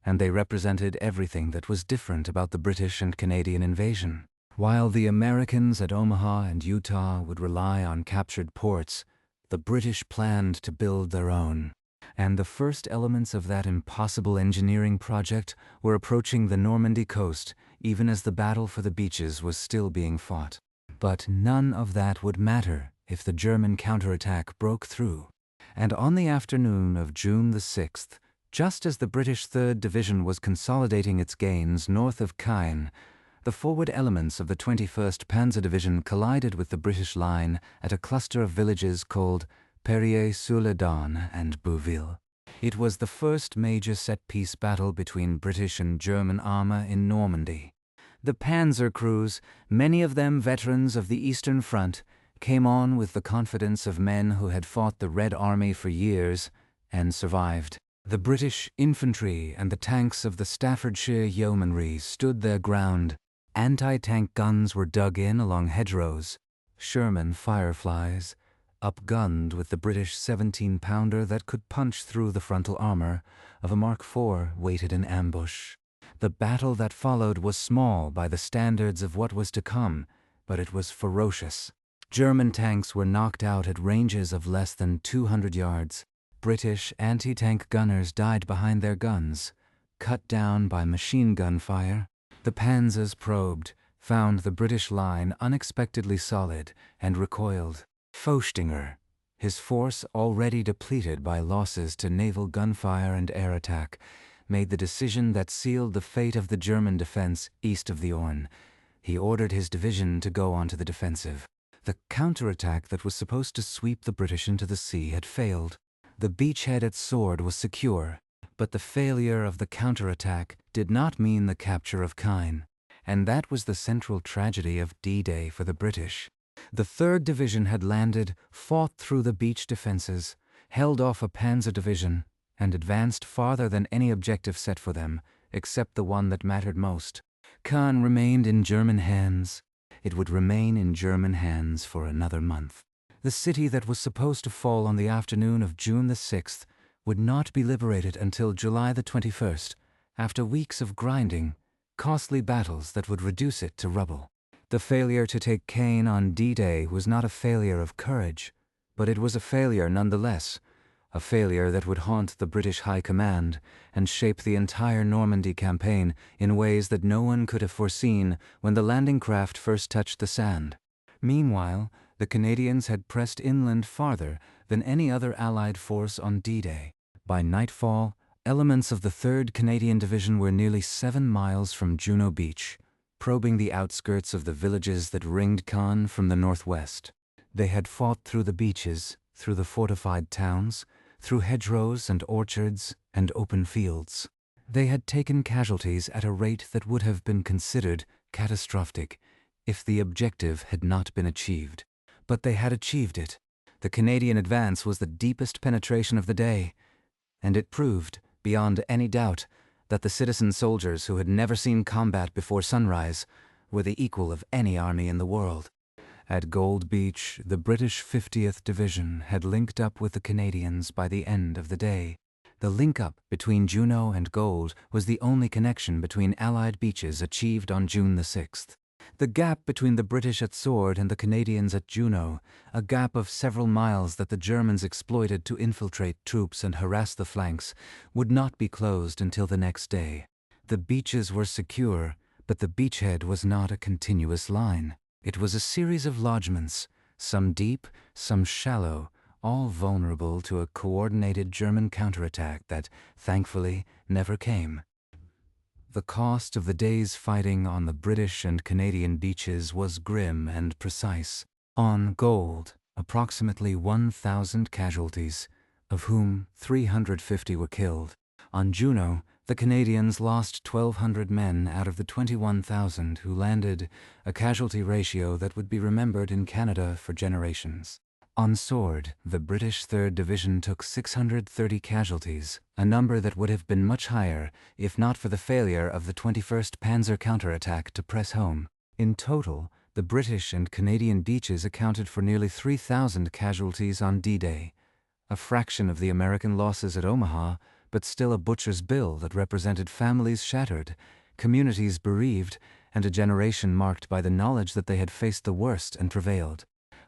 and they represented everything that was different about the British and Canadian invasion. While the Americans at Omaha and Utah would rely on captured ports, the British planned to build their own. And the first elements of that impossible engineering project were approaching the Normandy coast, even as the battle for the beaches was still being fought. But none of that would matter if the German counterattack broke through. And on the afternoon of June the 6th, just as the British 3rd Division was consolidating its gains north of Caen, the forward elements of the 21st Panzer Division collided with the British line at a cluster of villages called Perrier-sur-le-Don and Bouville. It was the first major set-piece battle between British and German armor in Normandy. The panzer crews, many of them veterans of the Eastern Front, came on with the confidence of men who had fought the Red Army for years and survived. The British infantry and the tanks of the Staffordshire Yeomanry stood their ground. Anti-tank guns were dug in along hedgerows, Sherman Fireflies, upgunned with the British 17-pounder that could punch through the frontal armor of a Mark IV waited in ambush. The battle that followed was small by the standards of what was to come, but it was ferocious. German tanks were knocked out at ranges of less than 200 yards. British anti-tank gunners died behind their guns, cut down by machine gun fire. The panzers probed, found the British line unexpectedly solid, and recoiled. Feuchtinger, his force already depleted by losses to naval gunfire and air attack, made the decision that sealed the fate of the German defense east of the Orne. He ordered his division to go onto the defensive. The counterattack that was supposed to sweep the British into the sea had failed. The beachhead at Sword was secure, but the failure of the counterattack did not mean the capture of Caen, and that was the central tragedy of D-Day for the British. The 3rd Division had landed, fought through the beach defenses, held off a panzer division, and advanced farther than any objective set for them, except the one that mattered most. Caen remained in German hands. It would remain in German hands for another month. The city that was supposed to fall on the afternoon of June the 6th would not be liberated until July the 21st, after weeks of grinding, costly battles that would reduce it to rubble. The failure to take Caen on D-Day was not a failure of courage, but it was a failure nonetheless, a failure that would haunt the British High Command and shape the entire Normandy campaign in ways that no one could have foreseen when the landing craft first touched the sand. Meanwhile, the Canadians had pressed inland farther than any other Allied force on D-Day. By nightfall, elements of the 3rd Canadian Division were nearly 7 miles from Juno Beach, probing the outskirts of the villages that ringed Caen from the northwest. They had fought through the beaches, through the fortified towns, through hedgerows and orchards and open fields. They had taken casualties at a rate that would have been considered catastrophic if the objective had not been achieved. But they had achieved it. The Canadian advance was the deepest penetration of the day. And it proved, beyond any doubt, that the citizen soldiers who had never seen combat before sunrise were the equal of any army in the world. At Gold Beach, the British 50th Division had linked up with the Canadians by the end of the day. The link-up between Juno and Gold was the only connection between Allied beaches achieved on June the 6th. The gap between the British at Sword and the Canadians at Juno, a gap of several miles that the Germans exploited to infiltrate troops and harass the flanks, would not be closed until the next day. The beaches were secure, but the beachhead was not a continuous line. It was a series of lodgements, some deep, some shallow, all vulnerable to a coordinated German counterattack that, thankfully, never came. The cost of the day's fighting on the British and Canadian beaches was grim and precise. On Gold, approximately 1,000 casualties, of whom 350 were killed. On Juno, the Canadians lost 1,200 men out of the 21,000 who landed, a casualty ratio that would be remembered in Canada for generations. On Sword, the British 3rd Division took 630 casualties, a number that would have been much higher if not for the failure of the 21st Panzer counterattack to press home. In total, the British and Canadian beaches accounted for nearly 3,000 casualties on D-Day, a fraction of the American losses at Omaha, but still a butcher's bill that represented families shattered, communities bereaved, and a generation marked by the knowledge that they had faced the worst and prevailed.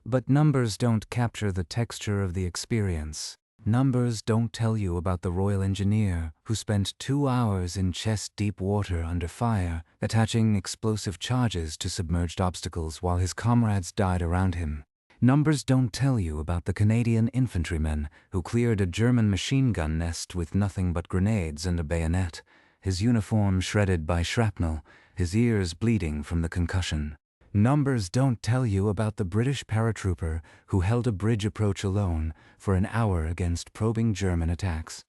But numbers don't capture the texture of the experience. Numbers don't tell you about the Royal Engineer who spent 2 hours in chest-deep water under fire, attaching explosive charges to submerged obstacles while his comrades died around him. Numbers don't tell you about the Canadian infantryman who cleared a German machine gun nest with nothing but grenades and a bayonet, his uniform shredded by shrapnel, his ears bleeding from the concussion. Numbers don't tell you about the British paratrooper who held a bridge approach alone for an hour against probing German attacks,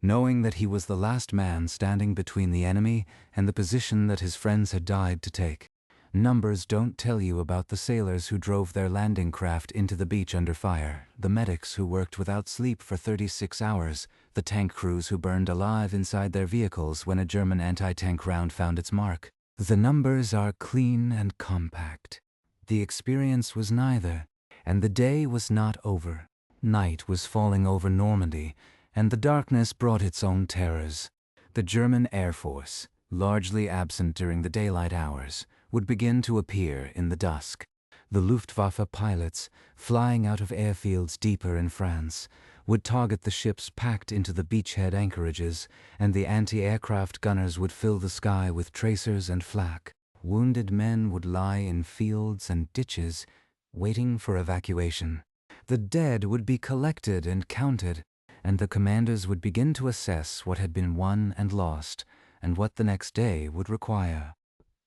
knowing that he was the last man standing between the enemy and the position that his friends had died to take. Numbers don't tell you about the sailors who drove their landing craft into the beach under fire, the medics who worked without sleep for 36 hours, the tank crews who burned alive inside their vehicles when a German anti-tank round found its mark. The numbers are clean and compact. The experience was neither, and the day was not over. Night was falling over Normandy, and the darkness brought its own terrors. The German Air Force, largely absent during the daylight hours, would begin to appear in the dusk. The Luftwaffe pilots, flying out of airfields deeper in France, would target the ships packed into the beachhead anchorages, and the anti-aircraft gunners would fill the sky with tracers and flak. Wounded men would lie in fields and ditches, waiting for evacuation. The dead would be collected and counted, and the commanders would begin to assess what had been won and lost, and what the next day would require.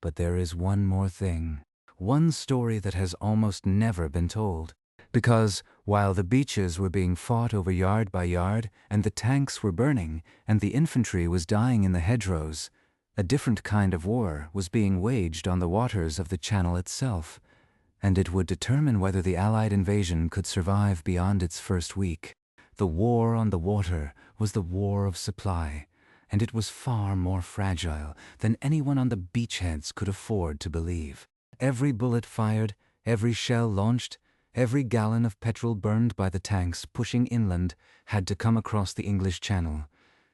But there is one more thing, one story that has almost never been told. Because, while the beaches were being fought over yard by yard, and the tanks were burning, and the infantry was dying in the hedgerows, a different kind of war was being waged on the waters of the Channel itself, and it would determine whether the Allied invasion could survive beyond its first week. The war on the water was the war of supply, and it was far more fragile than anyone on the beachheads could afford to believe. Every bullet fired, every shell launched, every gallon of petrol burned by the tanks pushing inland had to come across the English Channel,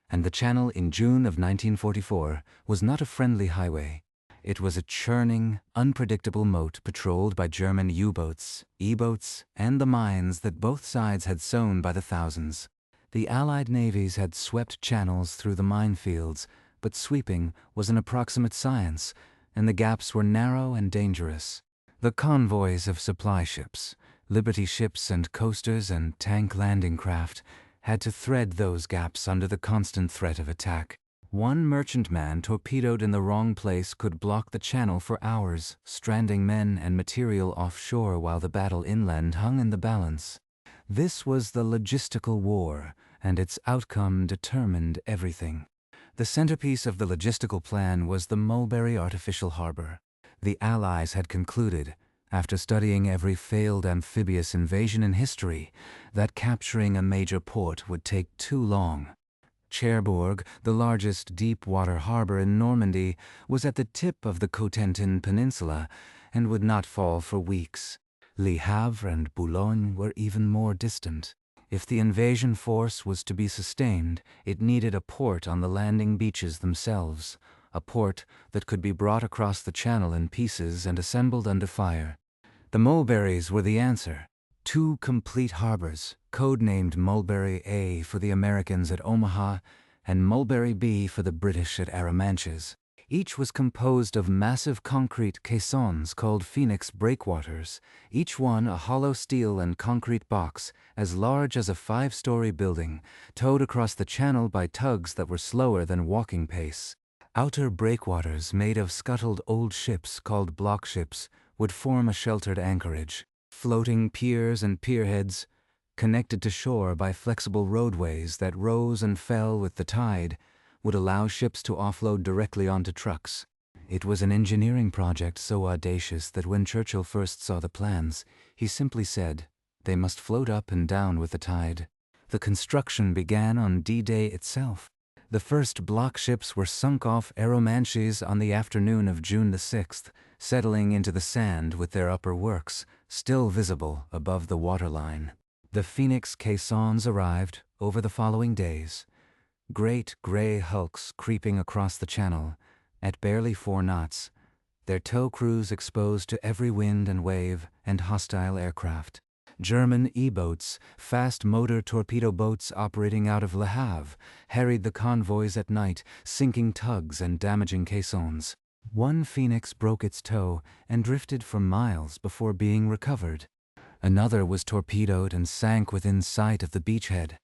and the Channel in June of 1944 was not a friendly highway. It was a churning, unpredictable moat patrolled by German U-boats, E-boats, and the mines that both sides had sown by the thousands. The Allied navies had swept channels through the minefields, but sweeping was an approximate science, and the gaps were narrow and dangerous. The convoys of supply ships, Liberty ships and coasters and tank landing craft, had to thread those gaps under the constant threat of attack. One merchantman torpedoed in the wrong place could block the channel for hours, stranding men and material offshore while the battle inland hung in the balance. This was the logistical war, and its outcome determined everything. The centerpiece of the logistical plan was the Mulberry Artificial Harbor. The Allies had concluded, after studying every failed amphibious invasion in history, that capturing a major port would take too long. Cherbourg, the largest deep-water harbor in Normandy, was at the tip of the Cotentin Peninsula and would not fall for weeks. Le Havre and Boulogne were even more distant. If the invasion force was to be sustained, it needed a port on the landing beaches themselves, a port that could be brought across the channel in pieces and assembled under fire. The Mulberries were the answer. 2 complete harbors, codenamed Mulberry A for the Americans at Omaha and Mulberry B for the British at Arromanches. Each was composed of massive concrete caissons called Phoenix breakwaters, each one a hollow steel and concrete box as large as a 5-story building, towed across the channel by tugs that were slower than walking pace. Outer breakwaters made of scuttled old ships called block ships would form a sheltered anchorage. Floating piers and pierheads, connected to shore by flexible roadways that rose and fell with the tide, would allow ships to offload directly onto trucks. It was an engineering project so audacious that when Churchill first saw the plans, he simply said, "They must float up and down with the tide." The construction began on D-Day itself. The first block ships were sunk off Arromanches on the afternoon of June the 6th, settling into the sand with their upper works still visible above the waterline. The Phoenix caissons arrived over the following days, great gray hulks creeping across the channel at barely 4 knots, their tow crews exposed to every wind and wave and hostile aircraft. German E-boats, fast motor torpedo boats operating out of Le Havre, harried the convoys at night, sinking tugs and damaging caissons. One Phoenix broke its tow and drifted for miles before being recovered. Another was torpedoed and sank within sight of the beachhead.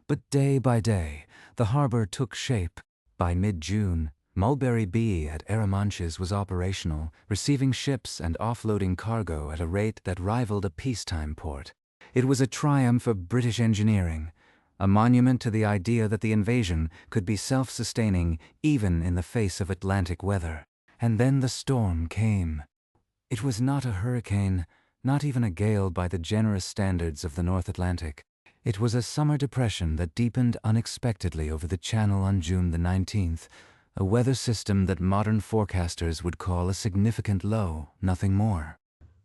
But day by day, the harbor took shape. By mid-June, Mulberry B at Arromanches was operational, receiving ships and offloading cargo at a rate that rivaled a peacetime port. It was a triumph of British engineering, a monument to the idea that the invasion could be self-sustaining even in the face of Atlantic weather. And then the storm came. It was not a hurricane, not even a gale by the generous standards of the North Atlantic. It was a summer depression that deepened unexpectedly over the Channel on June the 19th, a weather system that modern forecasters would call a significant low, nothing more.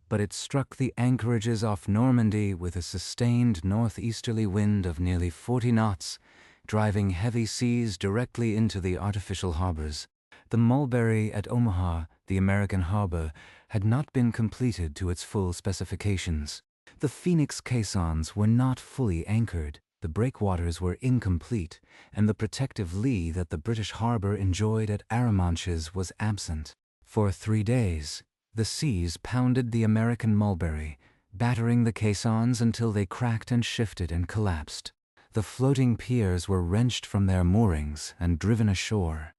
But it struck the anchorages off Normandy with a sustained northeasterly wind of nearly 40 knots, driving heavy seas directly into the artificial harbors. The Mulberry at Omaha, the American harbor, had not been completed to its full specifications. The Phoenix caissons were not fully anchored, the breakwaters were incomplete, and the protective lee that the British harbor enjoyed at Arromanches was absent. For 3 days, the seas pounded the American Mulberry, battering the caissons until they cracked and shifted and collapsed. The floating piers were wrenched from their moorings and driven ashore.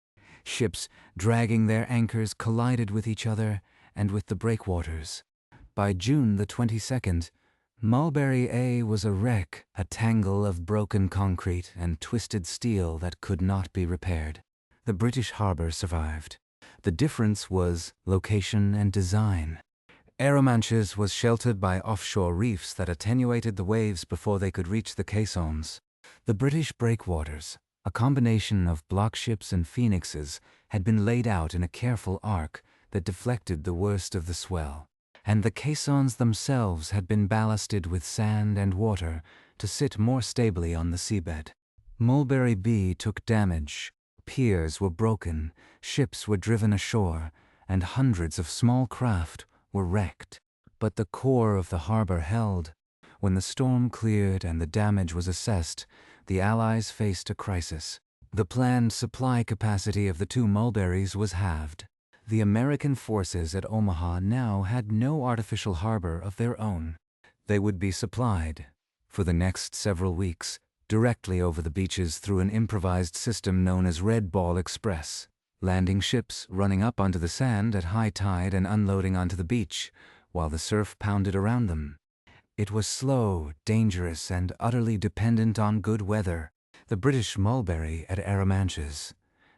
Ships, dragging their anchors, collided with each other and with the breakwaters. By June the 22nd, Mulberry A was a wreck, a tangle of broken concrete and twisted steel that could not be repaired. The British harbor survived. The difference was location and design. Arromanches was sheltered by offshore reefs that attenuated the waves before they could reach the caissons. The British breakwaters, a combination of block ships and phoenixes, had been laid out in a careful arc that deflected the worst of the swell, and the caissons themselves had been ballasted with sand and water to sit more stably on the seabed. Mulberry B took damage. Piers were broken, ships were driven ashore, and hundreds of small craft were wrecked. But the core of the harbor held. When the storm cleared and the damage was assessed, the Allies faced a crisis. The planned supply capacity of the 2 Mulberries was halved. The American forces at Omaha now had no artificial harbor of their own. They would be supplied, for the next several weeks, directly over the beaches through an improvised system known as Red Ball Express, landing ships running up onto the sand at high tide and unloading onto the beach, while the surf pounded around them. It was slow, dangerous, and utterly dependent on good weather. The British Mulberry at Arromanches,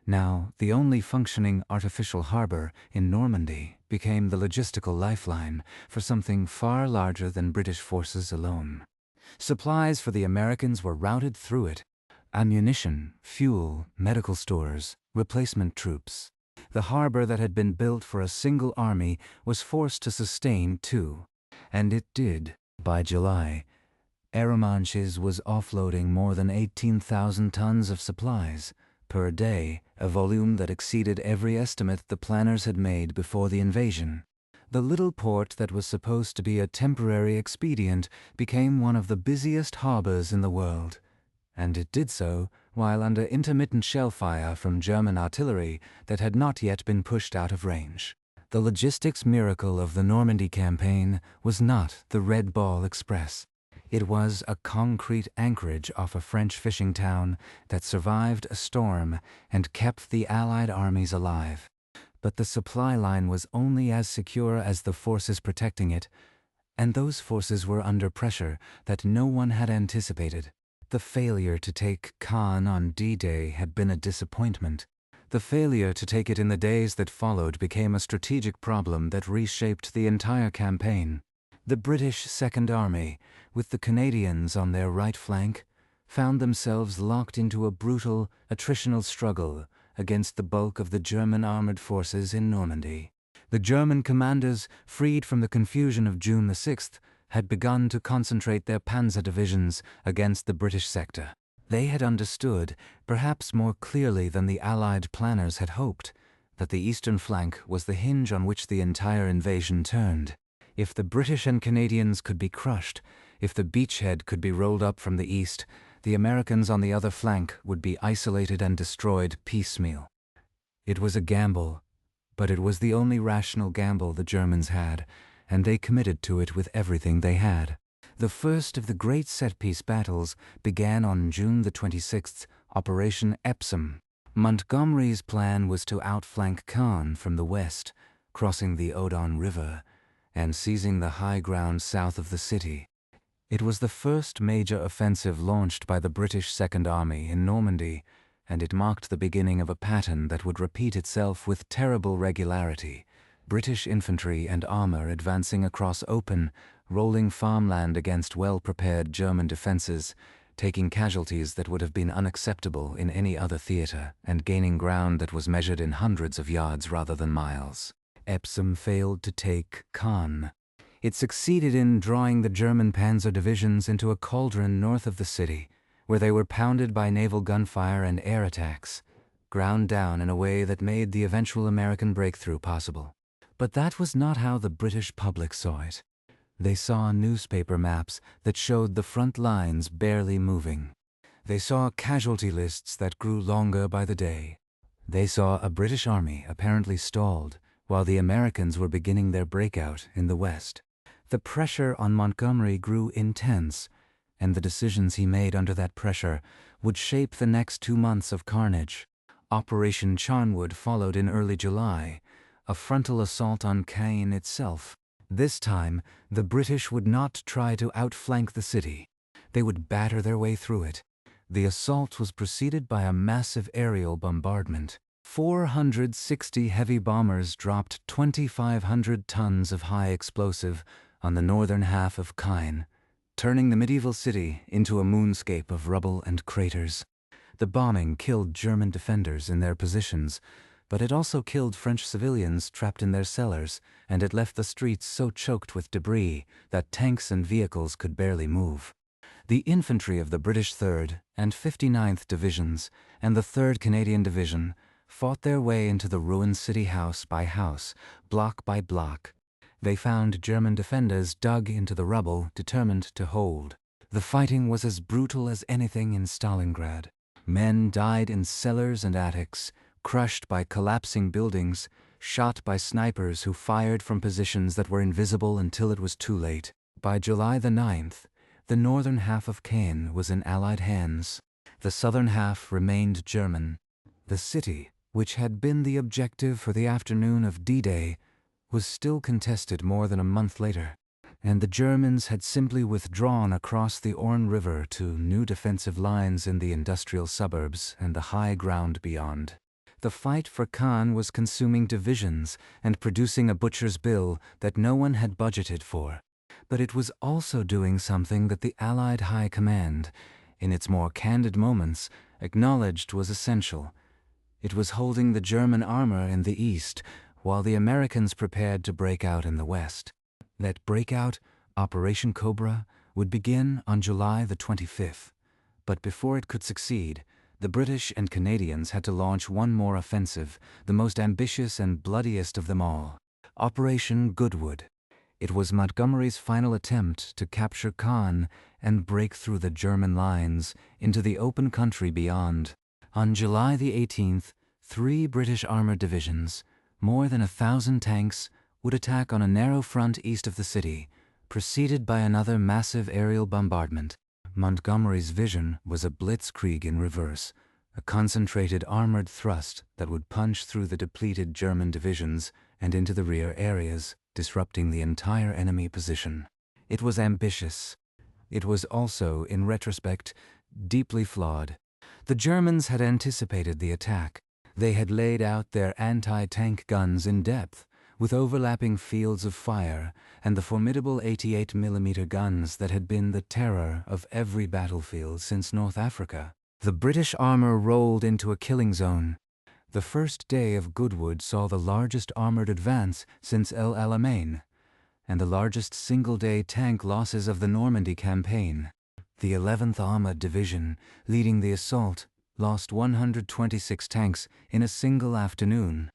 now the only functioning artificial harbor in Normandy, became the logistical lifeline for something far larger than British forces alone. Supplies for the Americans were routed through it. Ammunition, fuel, medical stores, replacement troops. The harbor that had been built for a single army was forced to sustain two. And it did. By July, Arromanches was offloading more than 18,000 tons of supplies per day, a volume that exceeded every estimate the planners had made before the invasion. The little port that was supposed to be a temporary expedient became one of the busiest harbors in the world. And it did so while under intermittent shell fire from German artillery that had not yet been pushed out of range. The logistics miracle of the Normandy campaign was not the Red Ball Express. It was a concrete anchorage off a French fishing town that survived a storm and kept the Allied armies alive. But the supply line was only as secure as the forces protecting it, and those forces were under pressure that no one had anticipated. The failure to take Caen on D-Day had been a disappointment. The failure to take it in the days that followed became a strategic problem that reshaped the entire campaign. The British Second Army, with the Canadians on their right flank, found themselves locked into a brutal, attritional struggle against the bulk of the German armored forces in Normandy. The German commanders, freed from the confusion of June the 6th, had begun to concentrate their panzer divisions against the British sector. They had understood, perhaps more clearly than the Allied planners had hoped, that the eastern flank was the hinge on which the entire invasion turned. If the British and Canadians could be crushed, if the beachhead could be rolled up from the east, the Americans on the other flank would be isolated and destroyed piecemeal. It was a gamble, but it was the only rational gamble the Germans had, and they committed to it with everything they had. The first of the great set-piece battles began on June the 26th, Operation Epsom. Montgomery's plan was to outflank Caen from the west, crossing the Odon River, and seizing the high ground south of the city. It was the first major offensive launched by the British Second Army in Normandy, and it marked the beginning of a pattern that would repeat itself with terrible regularity. British infantry and armor advancing across open, rolling farmland against well-prepared German defenses, taking casualties that would have been unacceptable in any other theater, and gaining ground that was measured in hundreds of yards rather than miles. Epsom failed to take Caen. It succeeded in drawing the German panzer divisions into a cauldron north of the city, where they were pounded by naval gunfire and air attacks, ground down in a way that made the eventual American breakthrough possible. But that was not how the British public saw it. They saw newspaper maps that showed the front lines barely moving. They saw casualty lists that grew longer by the day. They saw a British army apparently stalled, while the Americans were beginning their breakout in the west. The pressure on Montgomery grew intense, and the decisions he made under that pressure would shape the next 2 months of carnage. Operation Charnwood followed in early July, a frontal assault on Caen itself. This time, the British would not try to outflank the city. They would batter their way through it. The assault was preceded by a massive aerial bombardment. 460 heavy bombers dropped 2,500 tons of high explosive on the northern half of Caen, turning the medieval city into a moonscape of rubble and craters. The bombing killed German defenders in their positions, but it also killed French civilians trapped in their cellars, and it left the streets so choked with debris that tanks and vehicles could barely move. The infantry of the British 3rd and 59th Divisions and the 3rd Canadian Division fought their way into the ruined city house by house, block by block. They found German defenders dug into the rubble, determined to hold. The fighting was as brutal as anything in Stalingrad. Men died in cellars and attics, crushed by collapsing buildings, shot by snipers who fired from positions that were invisible until it was too late. By July the 9th, the northern half of Caen was in Allied hands. The southern half remained German. The city, which had been the objective for the afternoon of D-Day, was still contested more than a month later, and the Germans had simply withdrawn across the Orne River to new defensive lines in the industrial suburbs and the high ground beyond. The fight for Caen was consuming divisions and producing a butcher's bill that no one had budgeted for. But it was also doing something that the Allied High Command, in its more candid moments, acknowledged was essential. It was holding the German armor in the east, while the Americans prepared to break out in the west. That breakout, Operation Cobra, would begin on July the 25th. But before it could succeed, the British and Canadians had to launch one more offensive, the most ambitious and bloodiest of them all, Operation Goodwood. It was Montgomery's final attempt to capture Caen and break through the German lines into the open country beyond. On July the 18th, 3 British armored divisions, more than 1,000 tanks, would attack on a narrow front east of the city, preceded by another massive aerial bombardment. Montgomery's vision was a blitzkrieg in reverse, a concentrated armored thrust that would punch through the depleted German divisions and into the rear areas, disrupting the entire enemy position. It was ambitious. It was also, in retrospect, deeply flawed. The Germans had anticipated the attack. They had laid out their anti-tank guns in depth, with overlapping fields of fire and the formidable 88mm guns that had been the terror of every battlefield since North Africa. The British armor rolled into a killing zone. The first day of Goodwood saw the largest armored advance since El Alamein, and the largest single-day tank losses of the Normandy campaign. The 11th Armored Division, leading the assault, lost 126 tanks in a single afternoon.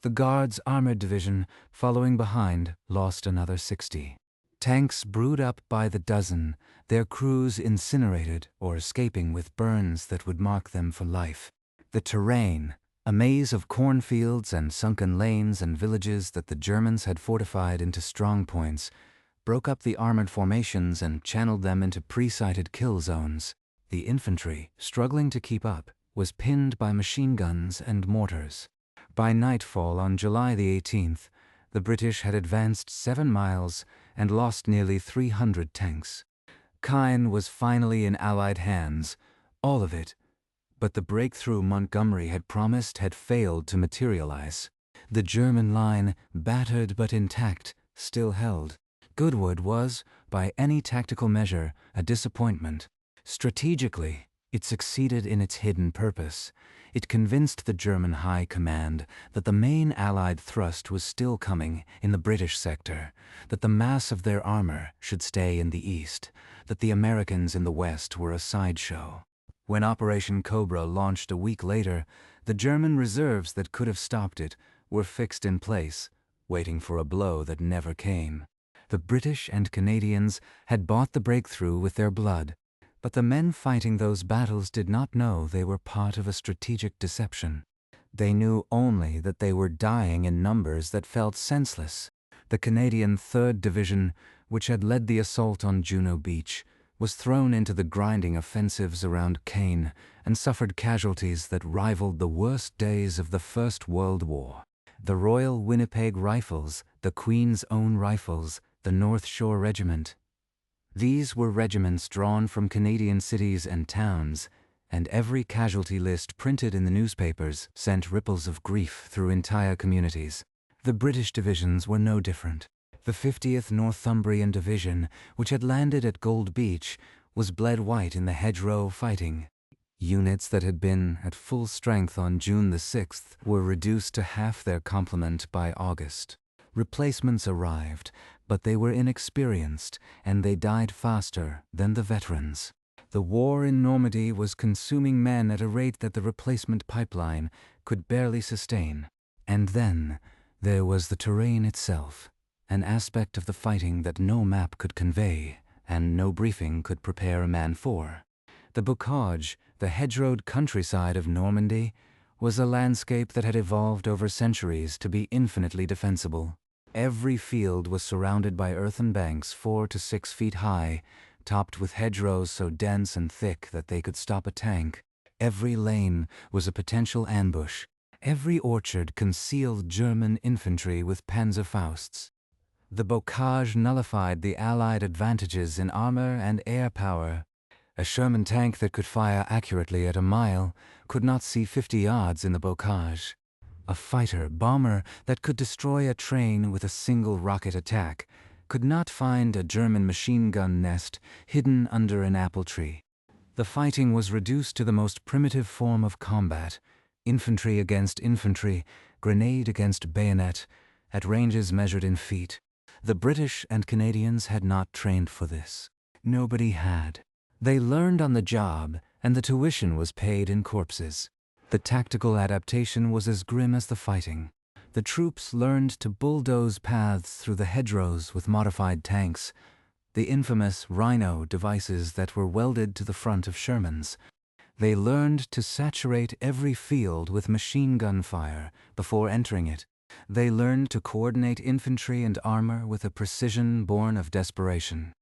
The Guards Armored Division, following behind, lost another 60. Tanks brewed up by the dozen, their crews incinerated or escaping with burns that would mark them for life. The terrain, a maze of cornfields and sunken lanes and villages that the Germans had fortified into strong points, broke up the armored formations and channeled them into pre-sighted kill zones. The infantry, struggling to keep up, was pinned by machine guns and mortars. By nightfall on July the 18th, the British had advanced 7 miles and lost nearly 300 tanks. Caen was finally in Allied hands, all of it, but the breakthrough Montgomery had promised had failed to materialize. The German line, battered but intact, still held. Goodwood was, by any tactical measure, a disappointment. Strategically, it succeeded in its hidden purpose. It convinced the German High Command that the main Allied thrust was still coming in the British sector, that the mass of their armor should stay in the east, that the Americans in the west were a sideshow. When Operation Cobra launched a week later, the German reserves that could have stopped it were fixed in place, waiting for a blow that never came. The British and Canadians had bought the breakthrough with their blood, but the men fighting those battles did not know they were part of a strategic deception. They knew only that they were dying in numbers that felt senseless. The Canadian 3rd Division, which had led the assault on Juno Beach, was thrown into the grinding offensives around Caen and suffered casualties that rivaled the worst days of the First World War. The Royal Winnipeg Rifles, the Queen's Own Rifles, the North Shore Regiment. These were regiments drawn from Canadian cities and towns, and every casualty list printed in the newspapers sent ripples of grief through entire communities. The British divisions were no different. The 50th Northumbrian Division, which had landed at Gold Beach, was bled white in the hedgerow fighting. Units that had been at full strength on June the 6th were reduced to half their complement by August. Replacements arrived, but they were inexperienced, and they died faster than the veterans. The war in Normandy was consuming men at a rate that the replacement pipeline could barely sustain. And then there was the terrain itself, an aspect of the fighting that no map could convey, and no briefing could prepare a man for. The bocage, the hedgerowed countryside of Normandy, was a landscape that had evolved over centuries to be infinitely defensible. Every field was surrounded by earthen banks 4 to 6 feet high, topped with hedgerows so dense and thick that they could stop a tank. Every lane was a potential ambush. Every orchard concealed German infantry with Panzerfausts. The bocage nullified the Allied advantages in armor and air power. A Sherman tank that could fire accurately at a mile could not see 50 yards in the bocage. A fighter-bomber that could destroy a train with a single rocket attack could not find a German machine gun nest hidden under an apple tree. The fighting was reduced to the most primitive form of combat: infantry against infantry, grenade against bayonet, at ranges measured in feet. The British and Canadians had not trained for this. Nobody had. They learned on the job, and the tuition was paid in corpses. The tactical adaptation was as grim as the fighting. The troops learned to bulldoze paths through the hedgerows with modified tanks, the infamous Rhino devices that were welded to the front of Shermans. They learned to saturate every field with machine gun fire before entering it. They learned to coordinate infantry and armor with a precision born of desperation.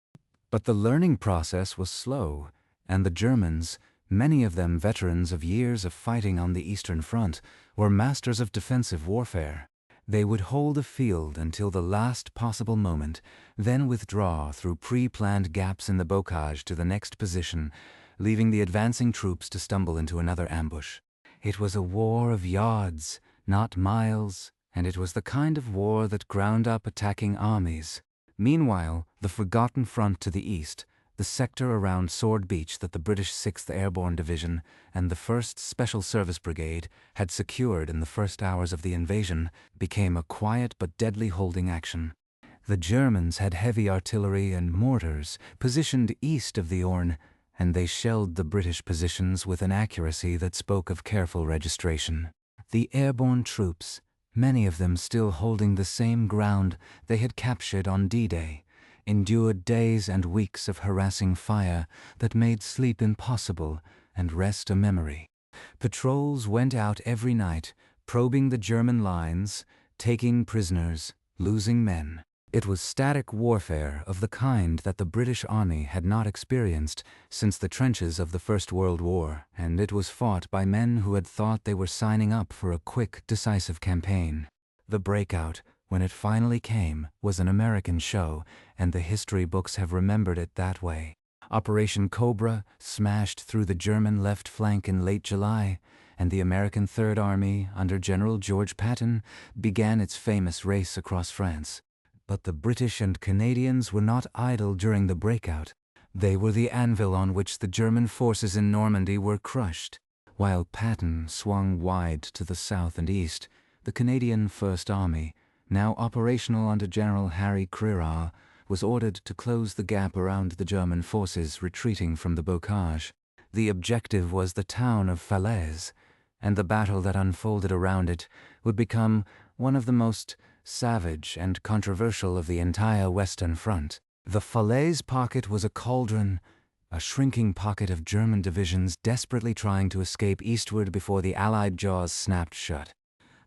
But the learning process was slow, and the Germans, many of them veterans of years of fighting on the Eastern Front, were masters of defensive warfare. They would hold a field until the last possible moment, then withdraw through pre-planned gaps in the bocage to the next position, leaving the advancing troops to stumble into another ambush. It was a war of yards, not miles, and it was the kind of war that ground up attacking armies. Meanwhile, the forgotten front to the east, the sector around Sword Beach that the British 6th Airborne Division and the 1st Special Service Brigade had secured in the first hours of the invasion, became a quiet but deadly holding action. The Germans had heavy artillery and mortars positioned east of the Orne, and they shelled the British positions with an accuracy that spoke of careful registration. The airborne troops, many of them still holding the same ground they had captured on D-Day, endured days and weeks of harassing fire that made sleep impossible and rest a memory. Patrols went out every night, probing the German lines, taking prisoners, losing men. It was static warfare of the kind that the British Army had not experienced since the trenches of the First World War, and it was fought by men who had thought they were signing up for a quick, decisive campaign. The breakout, when it finally came, was an American show, and the history books have remembered it that way. Operation Cobra smashed through the German left flank in late July, and the American Third Army, under General George Patton, began its famous race across France. But the British and Canadians were not idle during the breakout. They were the anvil on which the German forces in Normandy were crushed. While Patton swung wide to the south and east, the Canadian First Army, now operational under General Harry Crerar, was ordered to close the gap around the German forces retreating from the bocage. The objective was the town of Falaise, and the battle that unfolded around it would become one of the most savage and controversial of the entire Western Front. The Falaise pocket was a cauldron, a shrinking pocket of German divisions desperately trying to escape eastward before the Allied jaws snapped shut.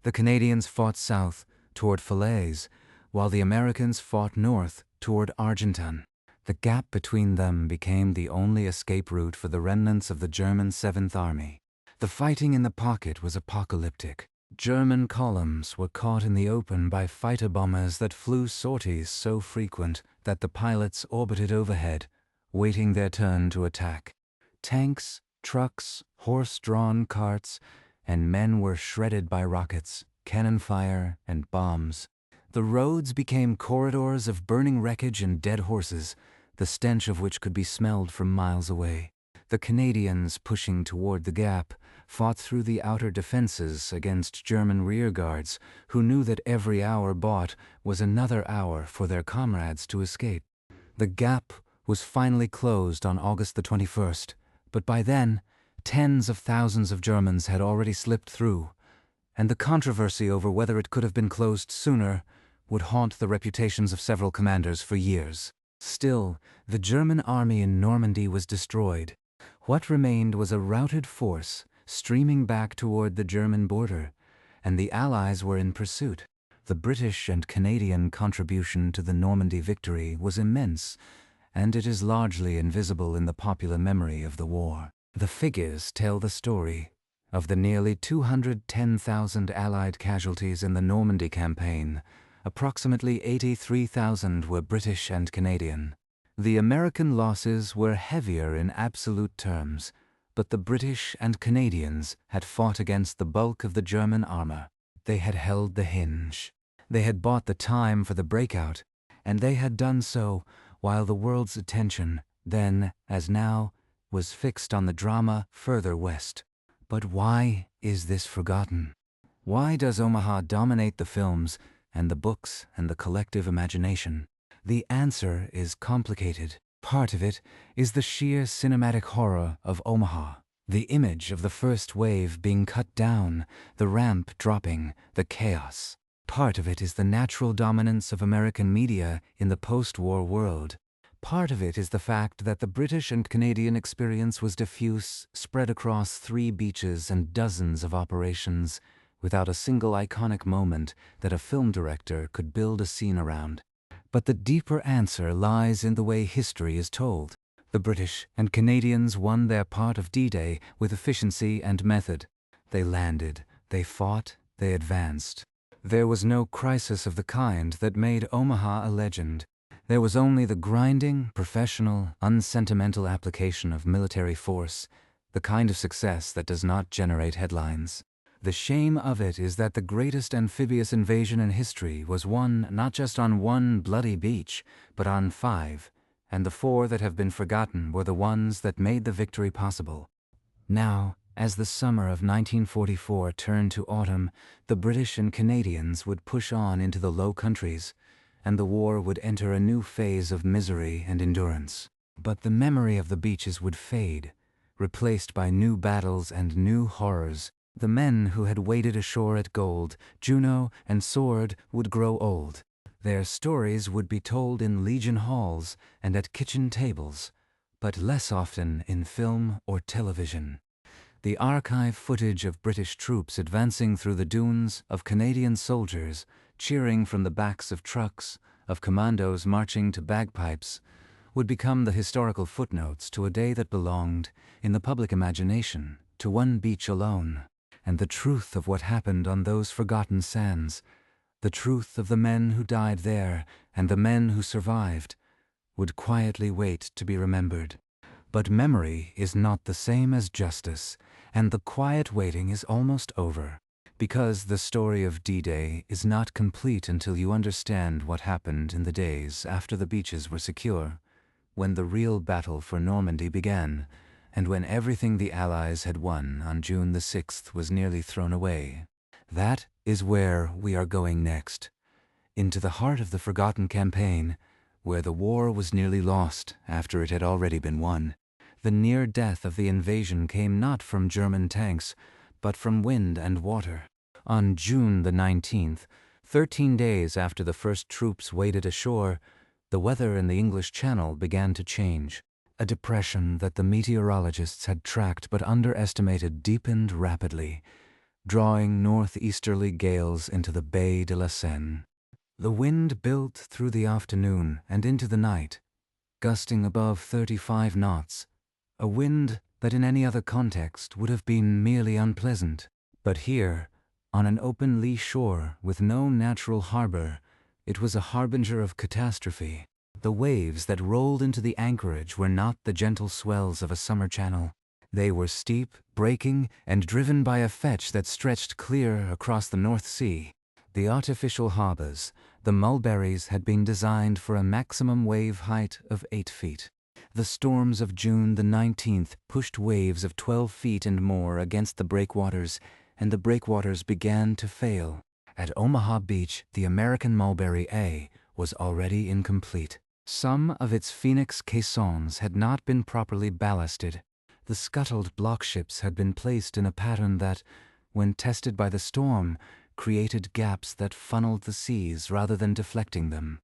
The Canadians fought south, toward Falaise, while the Americans fought north, toward Argentan. The gap between them became the only escape route for the remnants of the German 7th Army. The fighting in the pocket was apocalyptic. German columns were caught in the open by fighter bombers that flew sorties so frequent that the pilots orbited overhead, waiting their turn to attack. Tanks, trucks, horse-drawn carts, and men were shredded by rockets, cannon fire, and bombs. The roads became corridors of burning wreckage and dead horses, the stench of which could be smelled from miles away. The Canadians, pushing toward the gap, fought through the outer defenses against German rearguards who knew that every hour bought was another hour for their comrades to escape. The gap was finally closed on August the 21st, but by then, tens of thousands of Germans had already slipped through, and the controversy over whether it could have been closed sooner would haunt the reputations of several commanders for years. Still, the German army in Normandy was destroyed. What remained was a routed force streaming back toward the German border, and the Allies were in pursuit. The British and Canadian contribution to the Normandy victory was immense, and it is largely invisible in the popular memory of the war. The figures tell the story. Of the nearly 210,000 Allied casualties in the Normandy campaign, approximately 83,000 were British and Canadian. The American losses were heavier in absolute terms, but the British and Canadians had fought against the bulk of the German armor. They had held the hinge. They had bought the time for the breakout, and they had done so while the world's attention, then as now, was fixed on the drama further west. But why is this forgotten? Why does Omaha dominate the films and the books and the collective imagination? The answer is complicated. Part of it is the sheer cinematic horror of Omaha. The image of the first wave being cut down, the ramp dropping, the chaos. Part of it is the natural dominance of American media in the post-war world. Part of it is the fact that the British and Canadian experience was diffuse, spread across 3 beaches and dozens of operations, without a single iconic moment that a film director could build a scene around. But the deeper answer lies in the way history is told. The British and Canadians won their part of D-Day with efficiency and method. They landed, they fought, they advanced. There was no crisis of the kind that made Omaha a legend. There was only the grinding, professional, unsentimental application of military force, the kind of success that does not generate headlines. The shame of it is that the greatest amphibious invasion in history was won not just on 1 bloody beach, but on 5. And the 4 that have been forgotten were the ones that made the victory possible. Now, as the summer of 1944 turned to autumn, the British and Canadians would push on into the Low Countries, and the war would enter a new phase of misery and endurance. But the memory of the beaches would fade, replaced by new battles and new horrors. The men who had waded ashore at Gold, Juno, and Sword would grow old. Their stories would be told in Legion halls and at kitchen tables, but less often in film or television. The archive footage of British troops advancing through the dunes, of Canadian soldiers cheering from the backs of trucks, of commandos marching to bagpipes, would become the historical footnotes to a day that belonged, in the public imagination, to one beach alone. And the truth of what happened on those forgotten sands, the truth of the men who died there and the men who survived, would quietly wait to be remembered. But memory is not the same as justice, and the quiet waiting is almost over, because the story of D-Day is not complete until you understand what happened in the days after the beaches were secure, when the real battle for Normandy began, and when everything the Allies had won on June the 6th was nearly thrown away. That is where we are going next, into the heart of the forgotten campaign, where the war was nearly lost after it had already been won. The near death of the invasion came not from German tanks, but from wind and water. On June the 19th, 13 days after the first troops waded ashore, the weather in the English Channel began to change. A depression that the meteorologists had tracked but underestimated deepened rapidly, drawing northeasterly gales into the Baie de la Seine. The wind built through the afternoon and into the night, gusting above 35 knots, a wind that in any other context would have been merely unpleasant. But here, on an open lee shore with no natural harbor, it was a harbinger of catastrophe. The waves that rolled into the anchorage were not the gentle swells of a summer channel. They were steep, breaking, and driven by a fetch that stretched clear across the North Sea. The artificial harbors, the mulberries, had been designed for a maximum wave height of 8 feet. The storms of June the 19th pushed waves of 12 feet and more against the breakwaters, and the breakwaters began to fail. At Omaha Beach, the American Mulberry A was already incomplete. Some of its Phoenix caissons had not been properly ballasted. The scuttled blockships had been placed in a pattern that, when tested by the storm, created gaps that funneled the seas rather than deflecting them.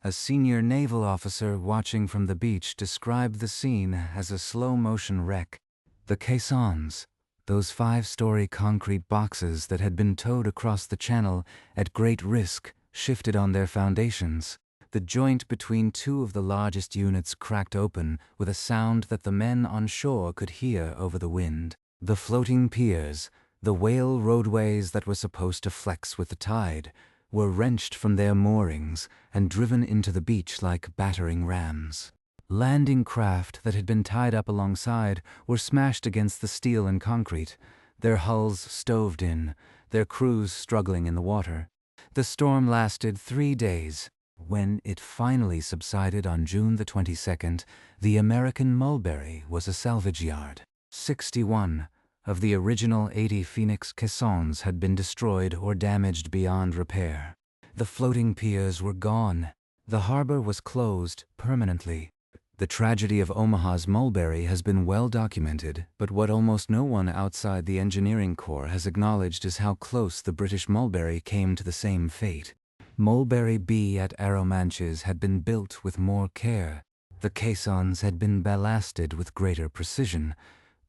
A senior naval officer watching from the beach described the scene as a slow-motion wreck. The caissons, those 5-story concrete boxes that had been towed across the channel at great risk, shifted on their foundations. The joint between 2 of the largest units cracked open with a sound that the men on shore could hear over the wind. The floating piers, the whale roadways that were supposed to flex with the tide, were wrenched from their moorings and driven into the beach like battering rams. Landing craft that had been tied up alongside were smashed against the steel and concrete, their hulls stoved in, their crews struggling in the water. The storm lasted 3 days. When it finally subsided on June the 22nd, the American Mulberry was a salvage yard. 61 of the original 80 Phoenix caissons had been destroyed or damaged beyond repair. The floating piers were gone. The harbor was closed permanently. The tragedy of Omaha's Mulberry has been well documented, but what almost no one outside the engineering corps has acknowledged is how close the British Mulberry came to the same fate. Mulberry B at Arromanches had been built with more care. The caissons had been ballasted with greater precision.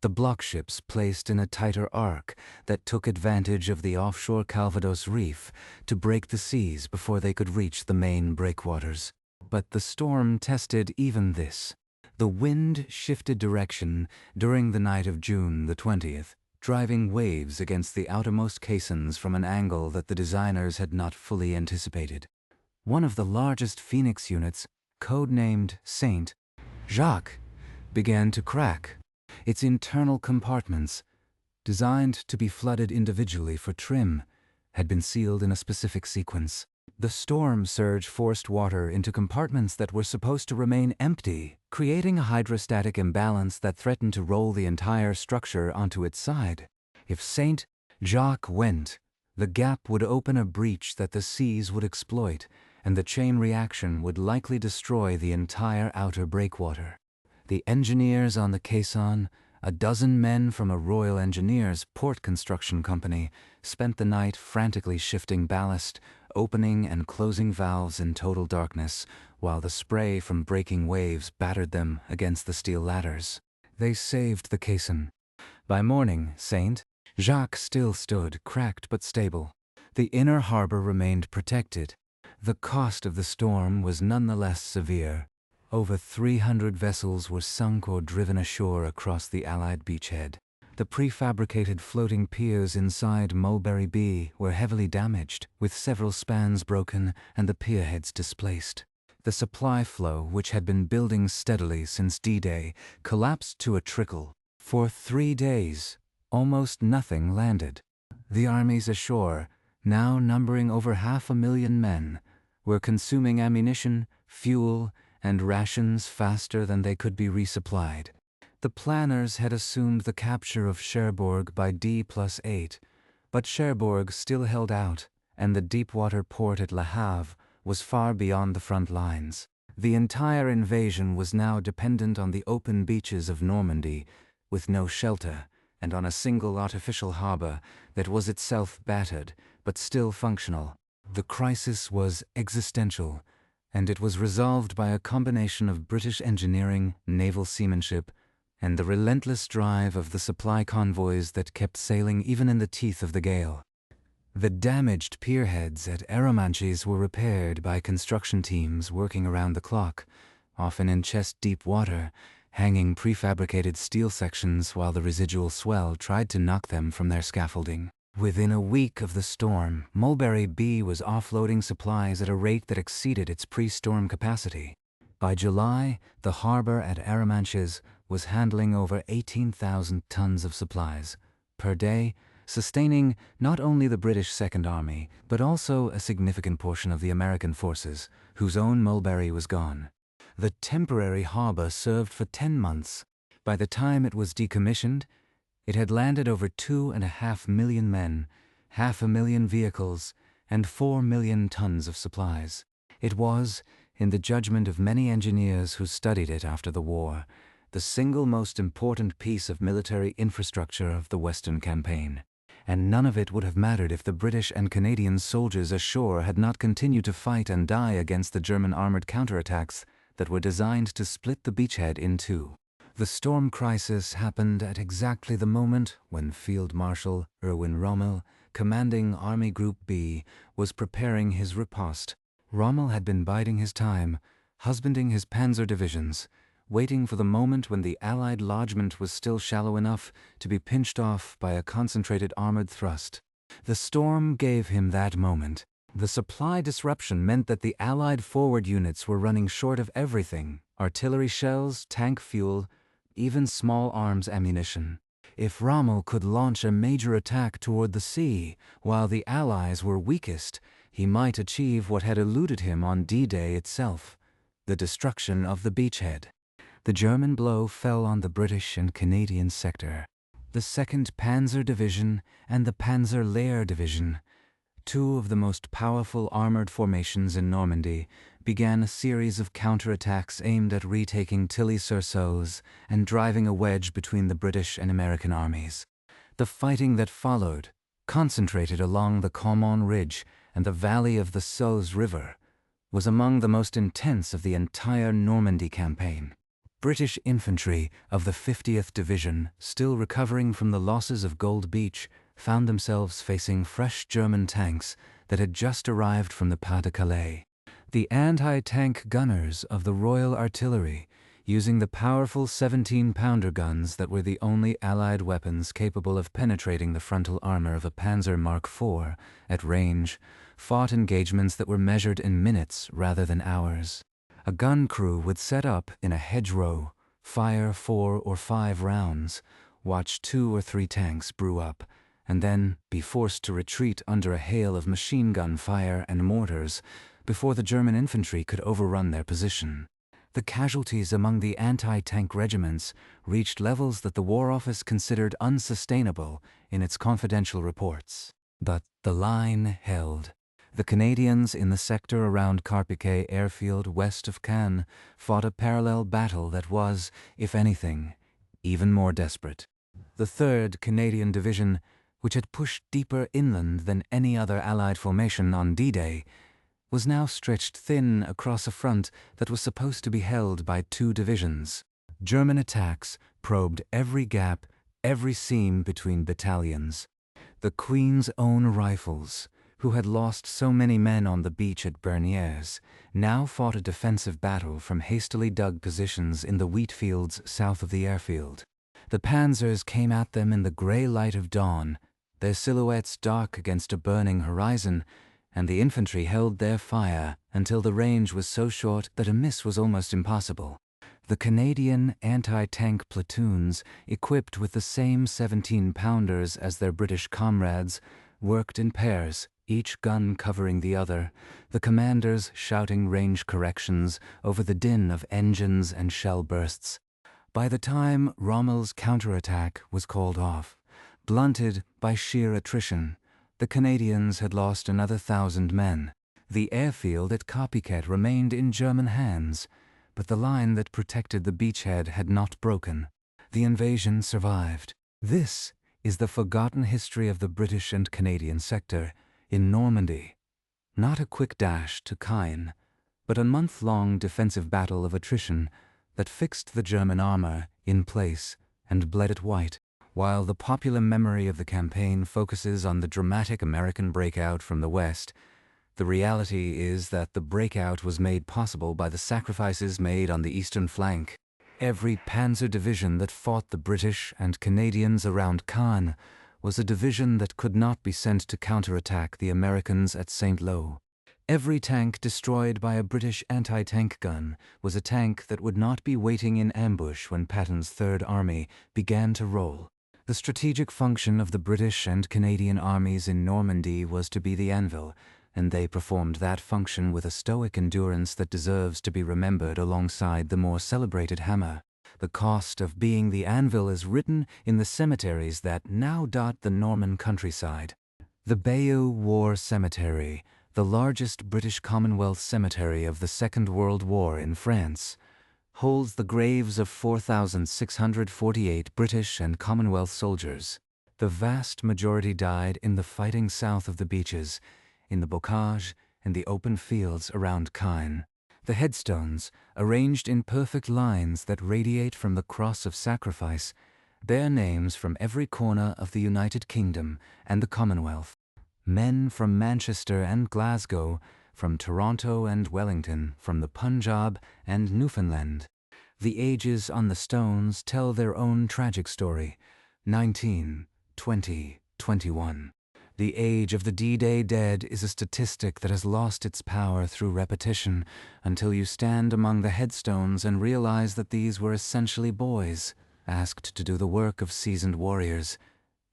The block ships placed in a tighter arc that took advantage of the offshore Calvados Reef to break the seas before they could reach the main breakwaters. But the storm tested even this. The wind shifted direction during the night of June the 20th, driving waves against the outermost caissons from an angle that the designers had not fully anticipated. One of the largest Phoenix units, codenamed Saint Jacques, began to crack. Its internal compartments, designed to be flooded individually for trim, had been sealed in a specific sequence. The storm surge forced water into compartments that were supposed to remain empty, creating a hydrostatic imbalance that threatened to roll the entire structure onto its side. If Saint Jacques went, the gap would open a breach that the seas would exploit, and the chain reaction would likely destroy the entire outer breakwater. The engineers on the caisson, a dozen men from a Royal Engineers port construction company, spent the night frantically shifting ballast, opening and closing valves in total darkness, while the spray from breaking waves battered them against the steel ladders. They saved the caisson. By morning, Saint Jacques still stood, cracked but stable. The inner harbor remained protected. The cost of the storm was nonetheless severe. Over 300 vessels were sunk or driven ashore across the Allied beachhead. The prefabricated floating piers inside Mulberry B were heavily damaged, with several spans broken and the pierheads displaced. The supply flow, which had been building steadily since D-Day, collapsed to a trickle. For 3 days, almost nothing landed. The armies ashore, now numbering over 500,000 men, were consuming ammunition, fuel, and rations faster than they could be resupplied. The planners had assumed the capture of Cherbourg by D+8, but Cherbourg still held out, and the deepwater port at Le Havre was far beyond the front lines. The entire invasion was now dependent on the open beaches of Normandy, with no shelter, and on a single artificial harbor that was itself battered, but still functional. The crisis was existential, and it was resolved by a combination of British engineering, naval seamanship, and the relentless drive of the supply convoys that kept sailing even in the teeth of the gale. The damaged pierheads at Arromanches were repaired by construction teams working around the clock, often in chest-deep water, hanging prefabricated steel sections while the residual swell tried to knock them from their scaffolding. Within a week of the storm, Mulberry B was offloading supplies at a rate that exceeded its pre-storm capacity. By July, the harbor at Arromanches was handling over 18,000 tons of supplies per day, sustaining not only the British Second Army, but also a significant portion of the American forces, whose own Mulberry was gone. The temporary harbor served for 10 months. By the time it was decommissioned, it had landed over 2.5 million men, 500,000 vehicles, and 4 million tons of supplies. It was, in the judgment of many engineers who studied it after the war, the single most important piece of military infrastructure of the Western campaign. And none of it would have mattered if the British and Canadian soldiers ashore had not continued to fight and die against the German armored counterattacks that were designed to split the beachhead in two. The storm crisis happened at exactly the moment when Field Marshal Erwin Rommel, commanding Army Group B, was preparing his riposte. Rommel had been biding his time, husbanding his panzer divisions, waiting for the moment when the Allied lodgment was still shallow enough to be pinched off by a concentrated armored thrust. The storm gave him that moment. The supply disruption meant that the Allied forward units were running short of everything: artillery shells, tank fuel, even small arms ammunition. If Rommel could launch a major attack toward the sea while the Allies were weakest, he might achieve what had eluded him on D-Day itself, the destruction of the beachhead. The German blow fell on the British and Canadian sector. The 2nd Panzer Division and the Panzer-Lehr Division, two of the most powerful armored formations in Normandy, began a series of counterattacks aimed at retaking Tilly-sur-Seulles and driving a wedge between the British and American armies. The fighting that followed, concentrated along the Caumont Ridge and the valley of the Seulles River, was among the most intense of the entire Normandy campaign. British infantry of the 50th Division, still recovering from the losses of Gold Beach, found themselves facing fresh German tanks that had just arrived from the Pas-de-Calais. The anti-tank gunners of the Royal Artillery, using the powerful 17-pounder guns that were the only Allied weapons capable of penetrating the frontal armor of a Panzer Mark IV at range, fought engagements that were measured in minutes rather than hours. A gun crew would set up in a hedgerow, fire 4 or 5 rounds, watch 2 or 3 tanks brew up, and then be forced to retreat under a hail of machine gun fire and mortars before the German infantry could overrun their position. The casualties among the anti-tank regiments reached levels that the War Office considered unsustainable in its confidential reports. But the line held. The Canadians in the sector around Carpiquet airfield west of Caen fought a parallel battle that was, if anything, even more desperate. The 3rd Canadian Division, which had pushed deeper inland than any other Allied formation on D-Day, was now stretched thin across a front that was supposed to be held by 2 divisions. German attacks probed every gap, every seam between battalions. The Queen's Own Rifles, who had lost so many men on the beach at Bernières, now fought a defensive battle from hastily dug positions in the wheat fields south of the airfield. The panzers came at them in the gray light of dawn, their silhouettes dark against a burning horizon, and the infantry held their fire until the range was so short that a miss was almost impossible. The Canadian anti-tank platoons, equipped with the same 17-pounders as their British comrades, worked in pairs, each gun covering the other, the commanders shouting range corrections over the din of engines and shell bursts. By the time Rommel's counterattack was called off, blunted by sheer attrition, the Canadians had lost another 1,000 men. The airfield at Carpiquet remained in German hands, but the line that protected the beachhead had not broken. The invasion survived. This is the forgotten history of the British and Canadian sector in Normandy. Not a quick dash to Caen, but a month-long defensive battle of attrition that fixed the German armor in place and bled it white. While the popular memory of the campaign focuses on the dramatic American breakout from the West, the reality is that the breakout was made possible by the sacrifices made on the eastern flank. Every panzer division that fought the British and Canadians around Caen was a division that could not be sent to counterattack the Americans at St. Lo. Every tank destroyed by a British anti-tank gun was a tank that would not be waiting in ambush when Patton's Third Army began to roll. The strategic function of the British and Canadian armies in Normandy was to be the anvil, and they performed that function with a stoic endurance that deserves to be remembered alongside the more celebrated hammer. The cost of being the anvil is written in the cemeteries that now dot the Norman countryside. The Bayeux War Cemetery, the largest British Commonwealth cemetery of the Second World War in France, holds the graves of 4,648 British and Commonwealth soldiers. The vast majority died in the fighting south of the beaches, in the bocage and the open fields around Caen. The headstones, arranged in perfect lines that radiate from the cross of sacrifice, bear names from every corner of the United Kingdom and the Commonwealth. Men from Manchester and Glasgow, from Toronto and Wellington, from the Punjab and Newfoundland. The ages on the stones tell their own tragic story: 19, 20, 21. The age of the D-Day dead is a statistic that has lost its power through repetition until you stand among the headstones and realize that these were essentially boys, asked to do the work of seasoned warriors,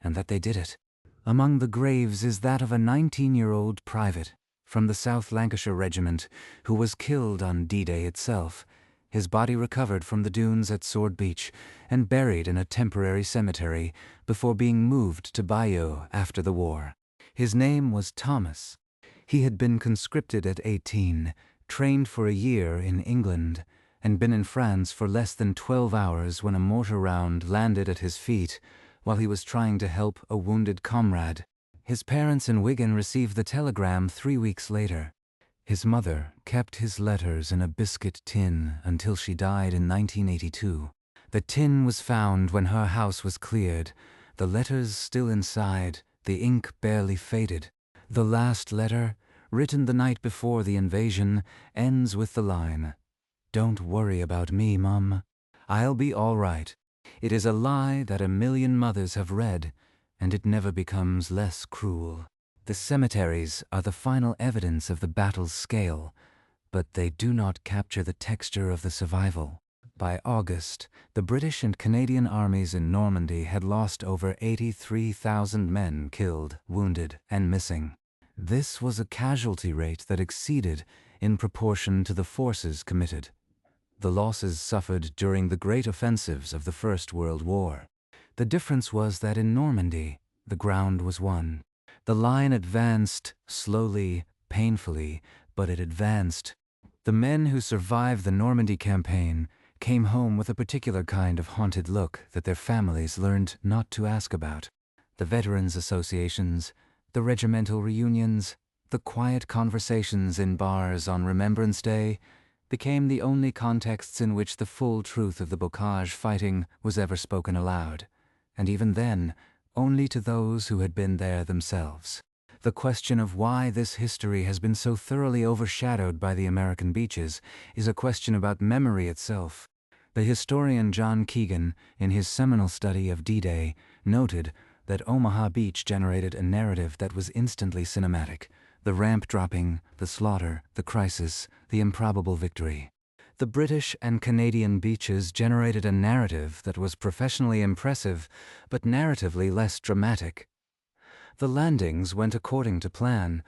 and that they did it. Among the graves is that of a 19-year-old private, from the South Lancashire Regiment, who was killed on D-Day itself. His body recovered from the dunes at Sword Beach and buried in a temporary cemetery before being moved to Bayeux after the war. His name was Thomas. He had been conscripted at 18, trained for a year in England, and been in France for less than 12 hours when a mortar round landed at his feet while he was trying to help a wounded comrade. His parents in Wigan received the telegram 3 weeks later. His mother kept his letters in a biscuit tin until she died in 1982. The tin was found when her house was cleared, the letters still inside, the ink barely faded. The last letter, written the night before the invasion, ends with the line, "Don't worry about me, Mum. I'll be all right." It is a lie that a million mothers have read, and it never becomes less cruel. The cemeteries are the final evidence of the battle's scale, but they do not capture the texture of the survival. By August, the British and Canadian armies in Normandy had lost over 83,000 men killed, wounded, and missing. This was a casualty rate that exceeded in proportion to the forces committed. The losses suffered during the great offensives of the First World War. The difference was that in Normandy, the ground was won. The line advanced slowly, painfully, but it advanced. The men who survived the Normandy campaign came home with a particular kind of haunted look that their families learned not to ask about. The veterans' associations, the regimental reunions, the quiet conversations in bars on Remembrance Day became the only contexts in which the full truth of the Bocage fighting was ever spoken aloud, and even then, only to those who had been there themselves. The question of why this history has been so thoroughly overshadowed by the American beaches is a question about memory itself. The historian John Keegan, in his seminal study of D-Day, noted that Omaha Beach generated a narrative that was instantly cinematic: the ramp dropping, the slaughter, the crisis, the improbable victory. The British and Canadian beaches generated a narrative that was professionally impressive, but narratively less dramatic. The landings went according to plan.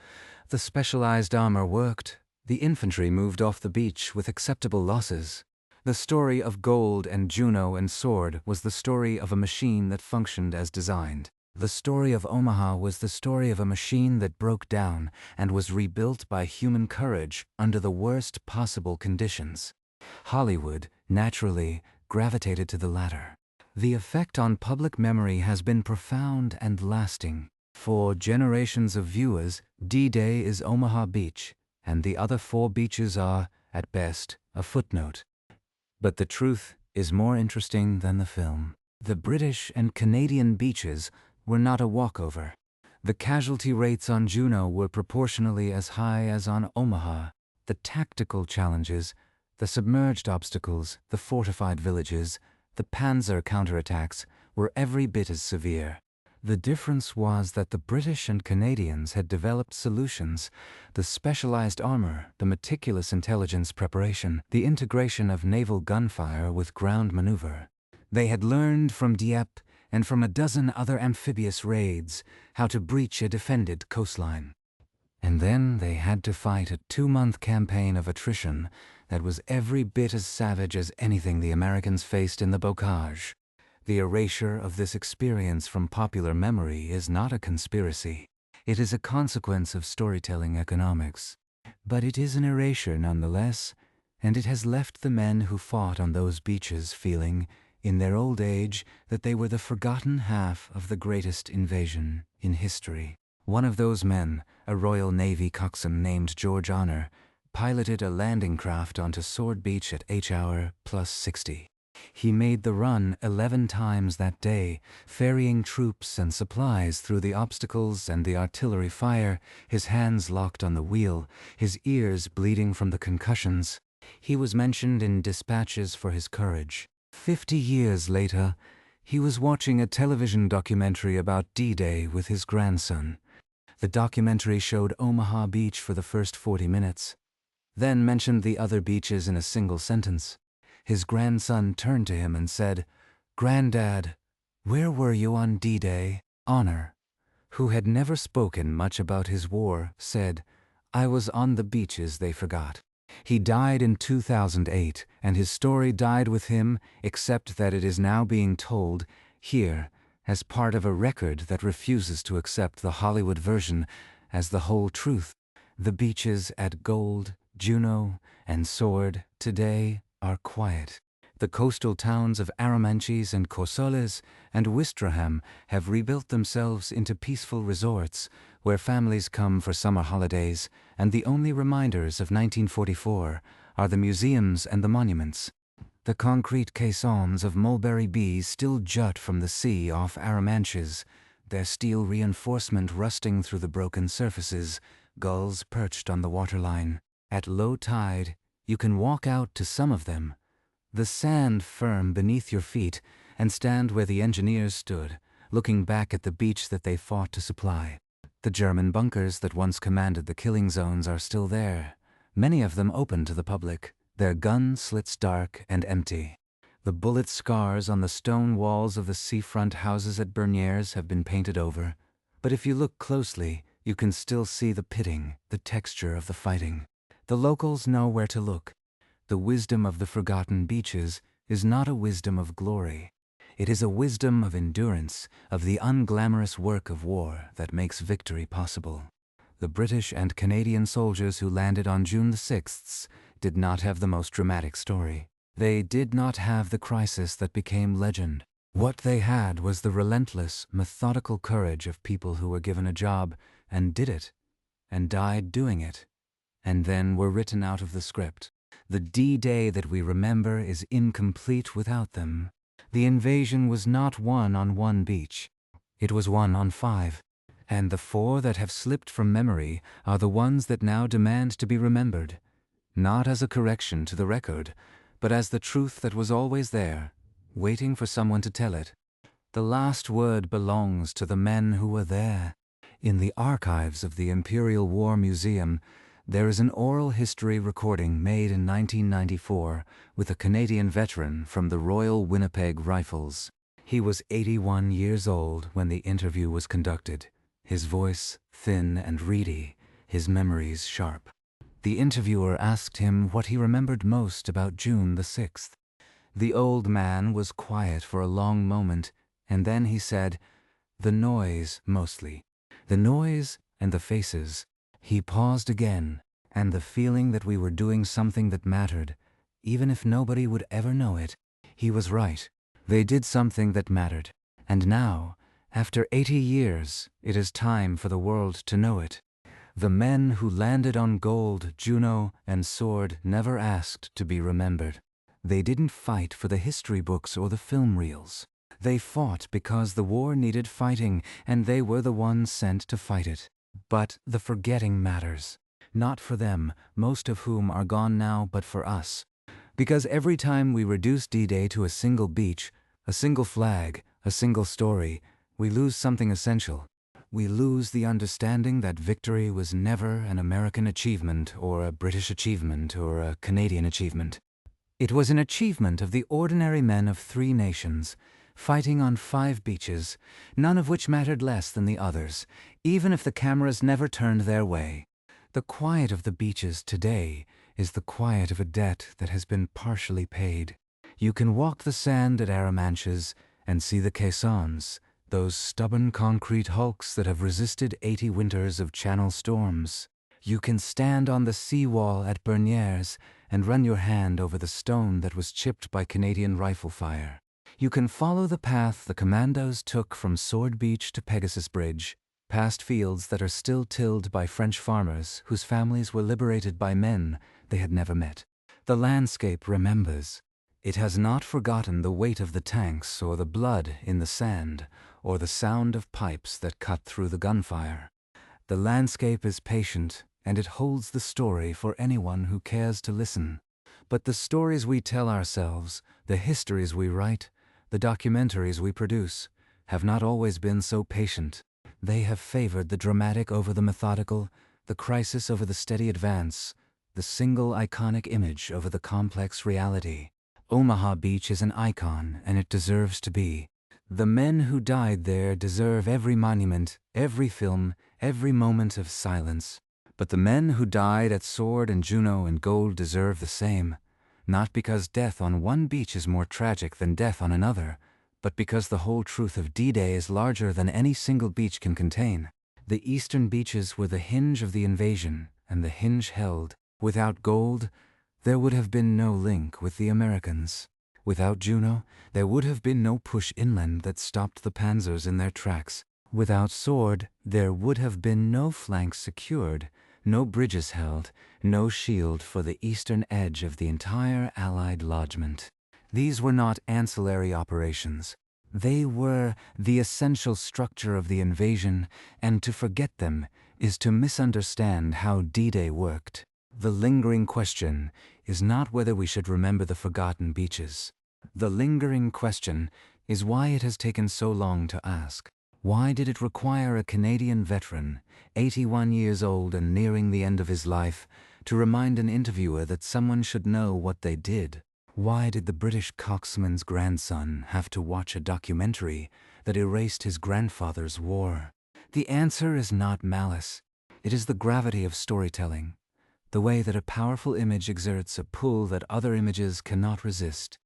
The specialized armor worked. The infantry moved off the beach with acceptable losses. The story of Gold and Juno and Sword was the story of a machine that functioned as designed. The story of Omaha was the story of a machine that broke down and was rebuilt by human courage under the worst possible conditions. Hollywood, naturally, gravitated to the latter. The effect on public memory has been profound and lasting. For generations of viewers, D-Day is Omaha Beach, and the other 4 beaches are, at best, a footnote. But the truth is more interesting than the film. The British and Canadian beaches were not a walkover. The casualty rates on Juno were proportionally as high as on Omaha. The tactical challenges, the submerged obstacles, the fortified villages, the panzer counterattacks were every bit as severe. The difference was that the British and Canadians had developed solutions: the specialized armor, the meticulous intelligence preparation, the integration of naval gunfire with ground maneuver. They had learned from Dieppe and from a dozen other amphibious raids how to breach a defended coastline. And then they had to fight a 2-month campaign of attrition that was every bit as savage as anything the Americans faced in the Bocage. The erasure of this experience from popular memory is not a conspiracy. It is a consequence of storytelling economics. But it is an erasure nonetheless, and it has left the men who fought on those beaches feeling, in their old age, that they were the forgotten half of the greatest invasion in history. One of those men, a Royal Navy coxswain named George Honor, piloted a landing craft onto Sword Beach at H-hour +60. He made the run 11 times that day, ferrying troops and supplies through the obstacles and the artillery fire, his hands locked on the wheel, his ears bleeding from the concussions. He was mentioned in dispatches for his courage. 50 years later, he was watching a television documentary about D-Day with his grandson. The documentary showed Omaha Beach for the first 40 minutes, then mentioned the other beaches in a single sentence. His grandson turned to him and said, "Granddad, where were you on D-Day?" Honor, who had never spoken much about his war, said, I was on the beaches they forgot. He died in 2008, and his story died with him, except that it is now being told here as part of a record that refuses to accept the Hollywood version as the whole truth. The beaches at Gold, Juno, and Sword today are quiet. The coastal towns of Arromanches and Corsoles and Ouistreham have rebuilt themselves into peaceful resorts where families come for summer holidays, and the only reminders of 1944 are the museums and the monuments. The concrete caissons of Mulberry Bees still jut from the sea off Arromanches, their steel reinforcement rusting through the broken surfaces, gulls perched on the waterline. At low tide, you can walk out to some of them, the sand firm beneath your feet, and stand where the engineers stood, looking back at the beach that they fought to supply. The German bunkers that once commanded the killing zones are still there, many of them open to the public, their gun slits dark and empty. The bullet scars on the stone walls of the seafront houses at Bernières have been painted over, but if you look closely, you can still see the pitting, the texture of the fighting. The locals know where to look. The wisdom of the forgotten beaches is not a wisdom of glory. It is a wisdom of endurance, of the unglamorous work of war that makes victory possible. The British and Canadian soldiers who landed on June the 6th did not have the most dramatic story. They did not have the crisis that became legend. What they had was the relentless, methodical courage of people who were given a job and did it, and died doing it, and then were written out of the script. The D-Day that we remember is incomplete without them. The invasion was not won on one beach. It was won on 5. And the 4 that have slipped from memory are the ones that now demand to be remembered, not as a correction to the record, but as the truth that was always there, waiting for someone to tell it. The last word belongs to the men who were there. In the archives of the Imperial War Museum, there is an oral history recording made in 1994 with a Canadian veteran from the Royal Winnipeg Rifles. He was 81 years old when the interview was conducted, his voice thin and reedy, his memories sharp. The interviewer asked him what he remembered most about June the 6th. The old man was quiet for a long moment, and then he said, "The noise, mostly. The noise and the faces." He paused again, and the feeling that we were doing something that mattered, even if nobody would ever know it. He was right. They did something that mattered. And now, after 80 years, it is time for the world to know it. The men who landed on Gold, Juno, and Sword never asked to be remembered. They didn't fight for the history books or the film reels. They fought because the war needed fighting, and they were the ones sent to fight it. But the forgetting matters. Not for them, most of whom are gone now, but for us. Because every time we reduce D-Day to a single beach, a single flag, a single story, we lose something essential. We lose the understanding that victory was never an American achievement or a British achievement or a Canadian achievement. It was an achievement of the ordinary men of 3 nations, fighting on 5 beaches, none of which mattered less than the others, even if the cameras never turned their way. The quiet of the beaches today is the quiet of a debt that has been partially paid. You can walk the sand at Arromanches and see the caissons, those stubborn concrete hulks that have resisted 80 winters of channel storms. You can stand on the seawall at Bernières and run your hand over the stone that was chipped by Canadian rifle fire. You can follow the path the commandos took from Sword Beach to Pegasus Bridge, past fields that are still tilled by French farmers whose families were liberated by men they had never met. The landscape remembers. It has not forgotten the weight of the tanks or the blood in the sand or the sound of pipes that cut through the gunfire. The landscape is patient, and it holds the story for anyone who cares to listen. But the stories we tell ourselves, the histories we write, the documentaries we produce, have not always been so patient. They have favored the dramatic over the methodical, the crisis over the steady advance, the single iconic image over the complex reality. Omaha Beach is an icon, and it deserves to be. The men who died there deserve every monument, every film, every moment of silence. But the men who died at Sword and Juno and Gold deserve the same, not because death on one beach is more tragic than death on another, but because the whole truth of D-Day is larger than any single beach can contain. The eastern beaches were the hinge of the invasion, and the hinge held. Without Gold, there would have been no link with the Americans. Without Juno, there would have been no push inland that stopped the panzers in their tracks. Without Sword, there would have been no flanks secured, no bridges held, no shield for the eastern edge of the entire Allied lodgment. These were not ancillary operations. They were the essential structure of the invasion, and to forget them is to misunderstand how D-Day worked. The lingering question is not whether we should remember the forgotten beaches. The lingering question is why it has taken so long to ask. Why did it require a Canadian veteran, 81 years old and nearing the end of his life, to remind an interviewer that someone should know what they did? Why did the British coxswain's grandson have to watch a documentary that erased his grandfather's war? The answer is not malice. It is the gravity of storytelling, the way that a powerful image exerts a pull that other images cannot resist.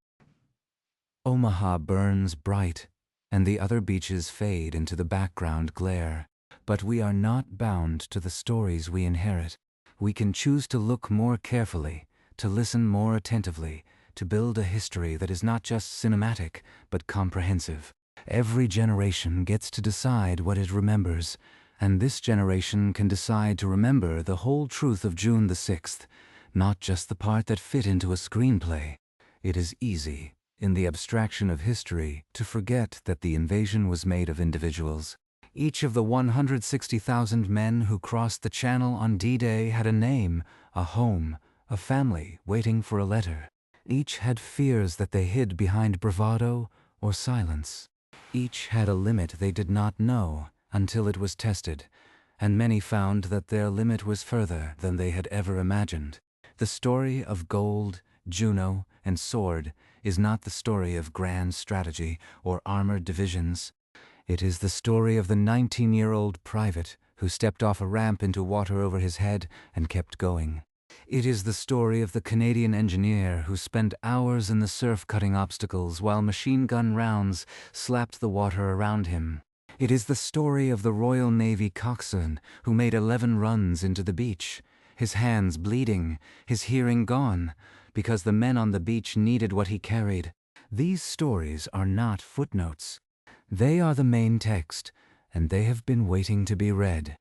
Omaha burns bright, and the other beaches fade into the background glare. But we are not bound to the stories we inherit. We can choose to look more carefully, to listen more attentively, to build a history that is not just cinematic, but comprehensive. Every generation gets to decide what it remembers, and this generation can decide to remember the whole truth of June the 6th, not just the part that fit into a screenplay. It is easy, in the abstraction of history, to forget that the invasion was made of individuals. Each of the 160,000 men who crossed the Channel on D-Day had a name, a home, a family waiting for a letter. Each had fears that they hid behind bravado or silence. Each had a limit they did not know until it was tested, and many found that their limit was further than they had ever imagined. The story of Gold, Juno, and Sword is not the story of grand strategy or armored divisions. It is the story of the 19-year-old private who stepped off a ramp into water over his head and kept going. It is the story of the Canadian engineer who spent hours in the surf cutting obstacles while machine gun rounds slapped the water around him. It is the story of the Royal Navy coxswain who made 11 runs into the beach, his hands bleeding, his hearing gone, because the men on the beach needed what he carried. These stories are not footnotes. They are the main text, and they have been waiting to be read.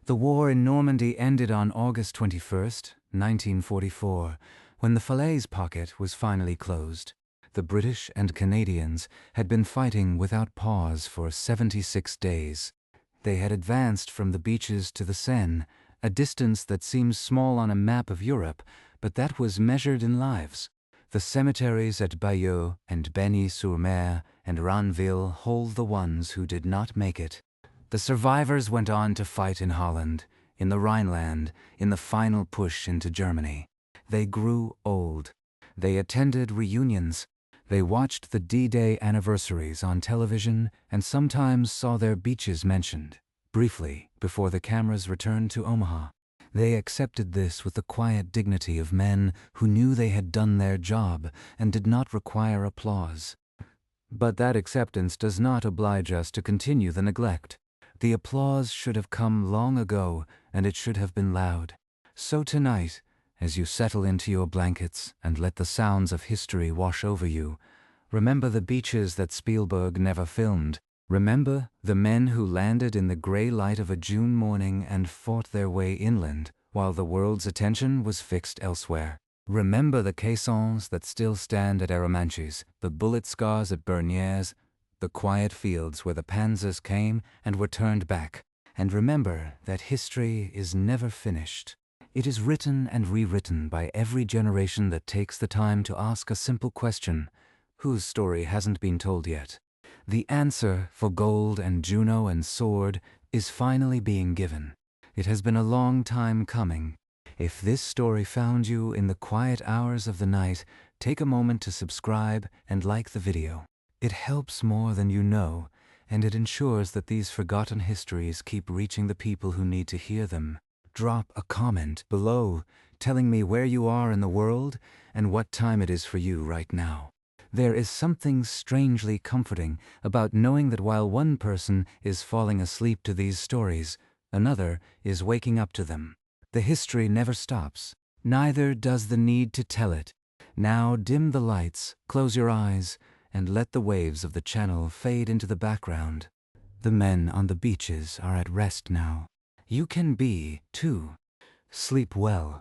The war in Normandy ended on August 21st, 1944, when the Falaise pocket was finally closed. The British and Canadians had been fighting without pause for 76 days. They had advanced from the beaches to the Seine, a distance that seems small on a map of Europe, but that was measured in lives. The cemeteries at Bayeux and Bagny-sur-Mer and Ranville hold the ones who did not make it. The survivors went on to fight in Holland, in the Rhineland, in the final push into Germany. They grew old. They attended reunions. They watched the D-Day anniversaries on television and sometimes saw their beaches mentioned, briefly, before the cameras returned to Omaha. They accepted this with the quiet dignity of men who knew they had done their job and did not require applause. But that acceptance does not oblige us to continue the neglect. The applause should have come long ago, and it should have been loud. So tonight, as you settle into your blankets and let the sounds of history wash over you, remember the beaches that Spielberg never filmed. Remember the men who landed in the gray light of a June morning and fought their way inland while the world's attention was fixed elsewhere. Remember the caissons that still stand at Arromanches, the bullet scars at Bernières, the quiet fields where the panzers came and were turned back. And remember that history is never finished. It is written and rewritten by every generation that takes the time to ask a simple question: whose story hasn't been told yet? The answer for Gold and Juno and Sword is finally being given. It has been a long time coming. If this story found you in the quiet hours of the night, take a moment to subscribe and like the video. It helps more than you know, and it ensures that these forgotten histories keep reaching the people who need to hear them. Drop a comment below telling me where you are in the world and what time it is for you right now. There is something strangely comforting about knowing that while one person is falling asleep to these stories, another is waking up to them. The history never stops. Neither does the need to tell it. Now dim the lights, close your eyes, and let the waves of the channel fade into the background. The men on the beaches are at rest now. You can be, too. Sleep well.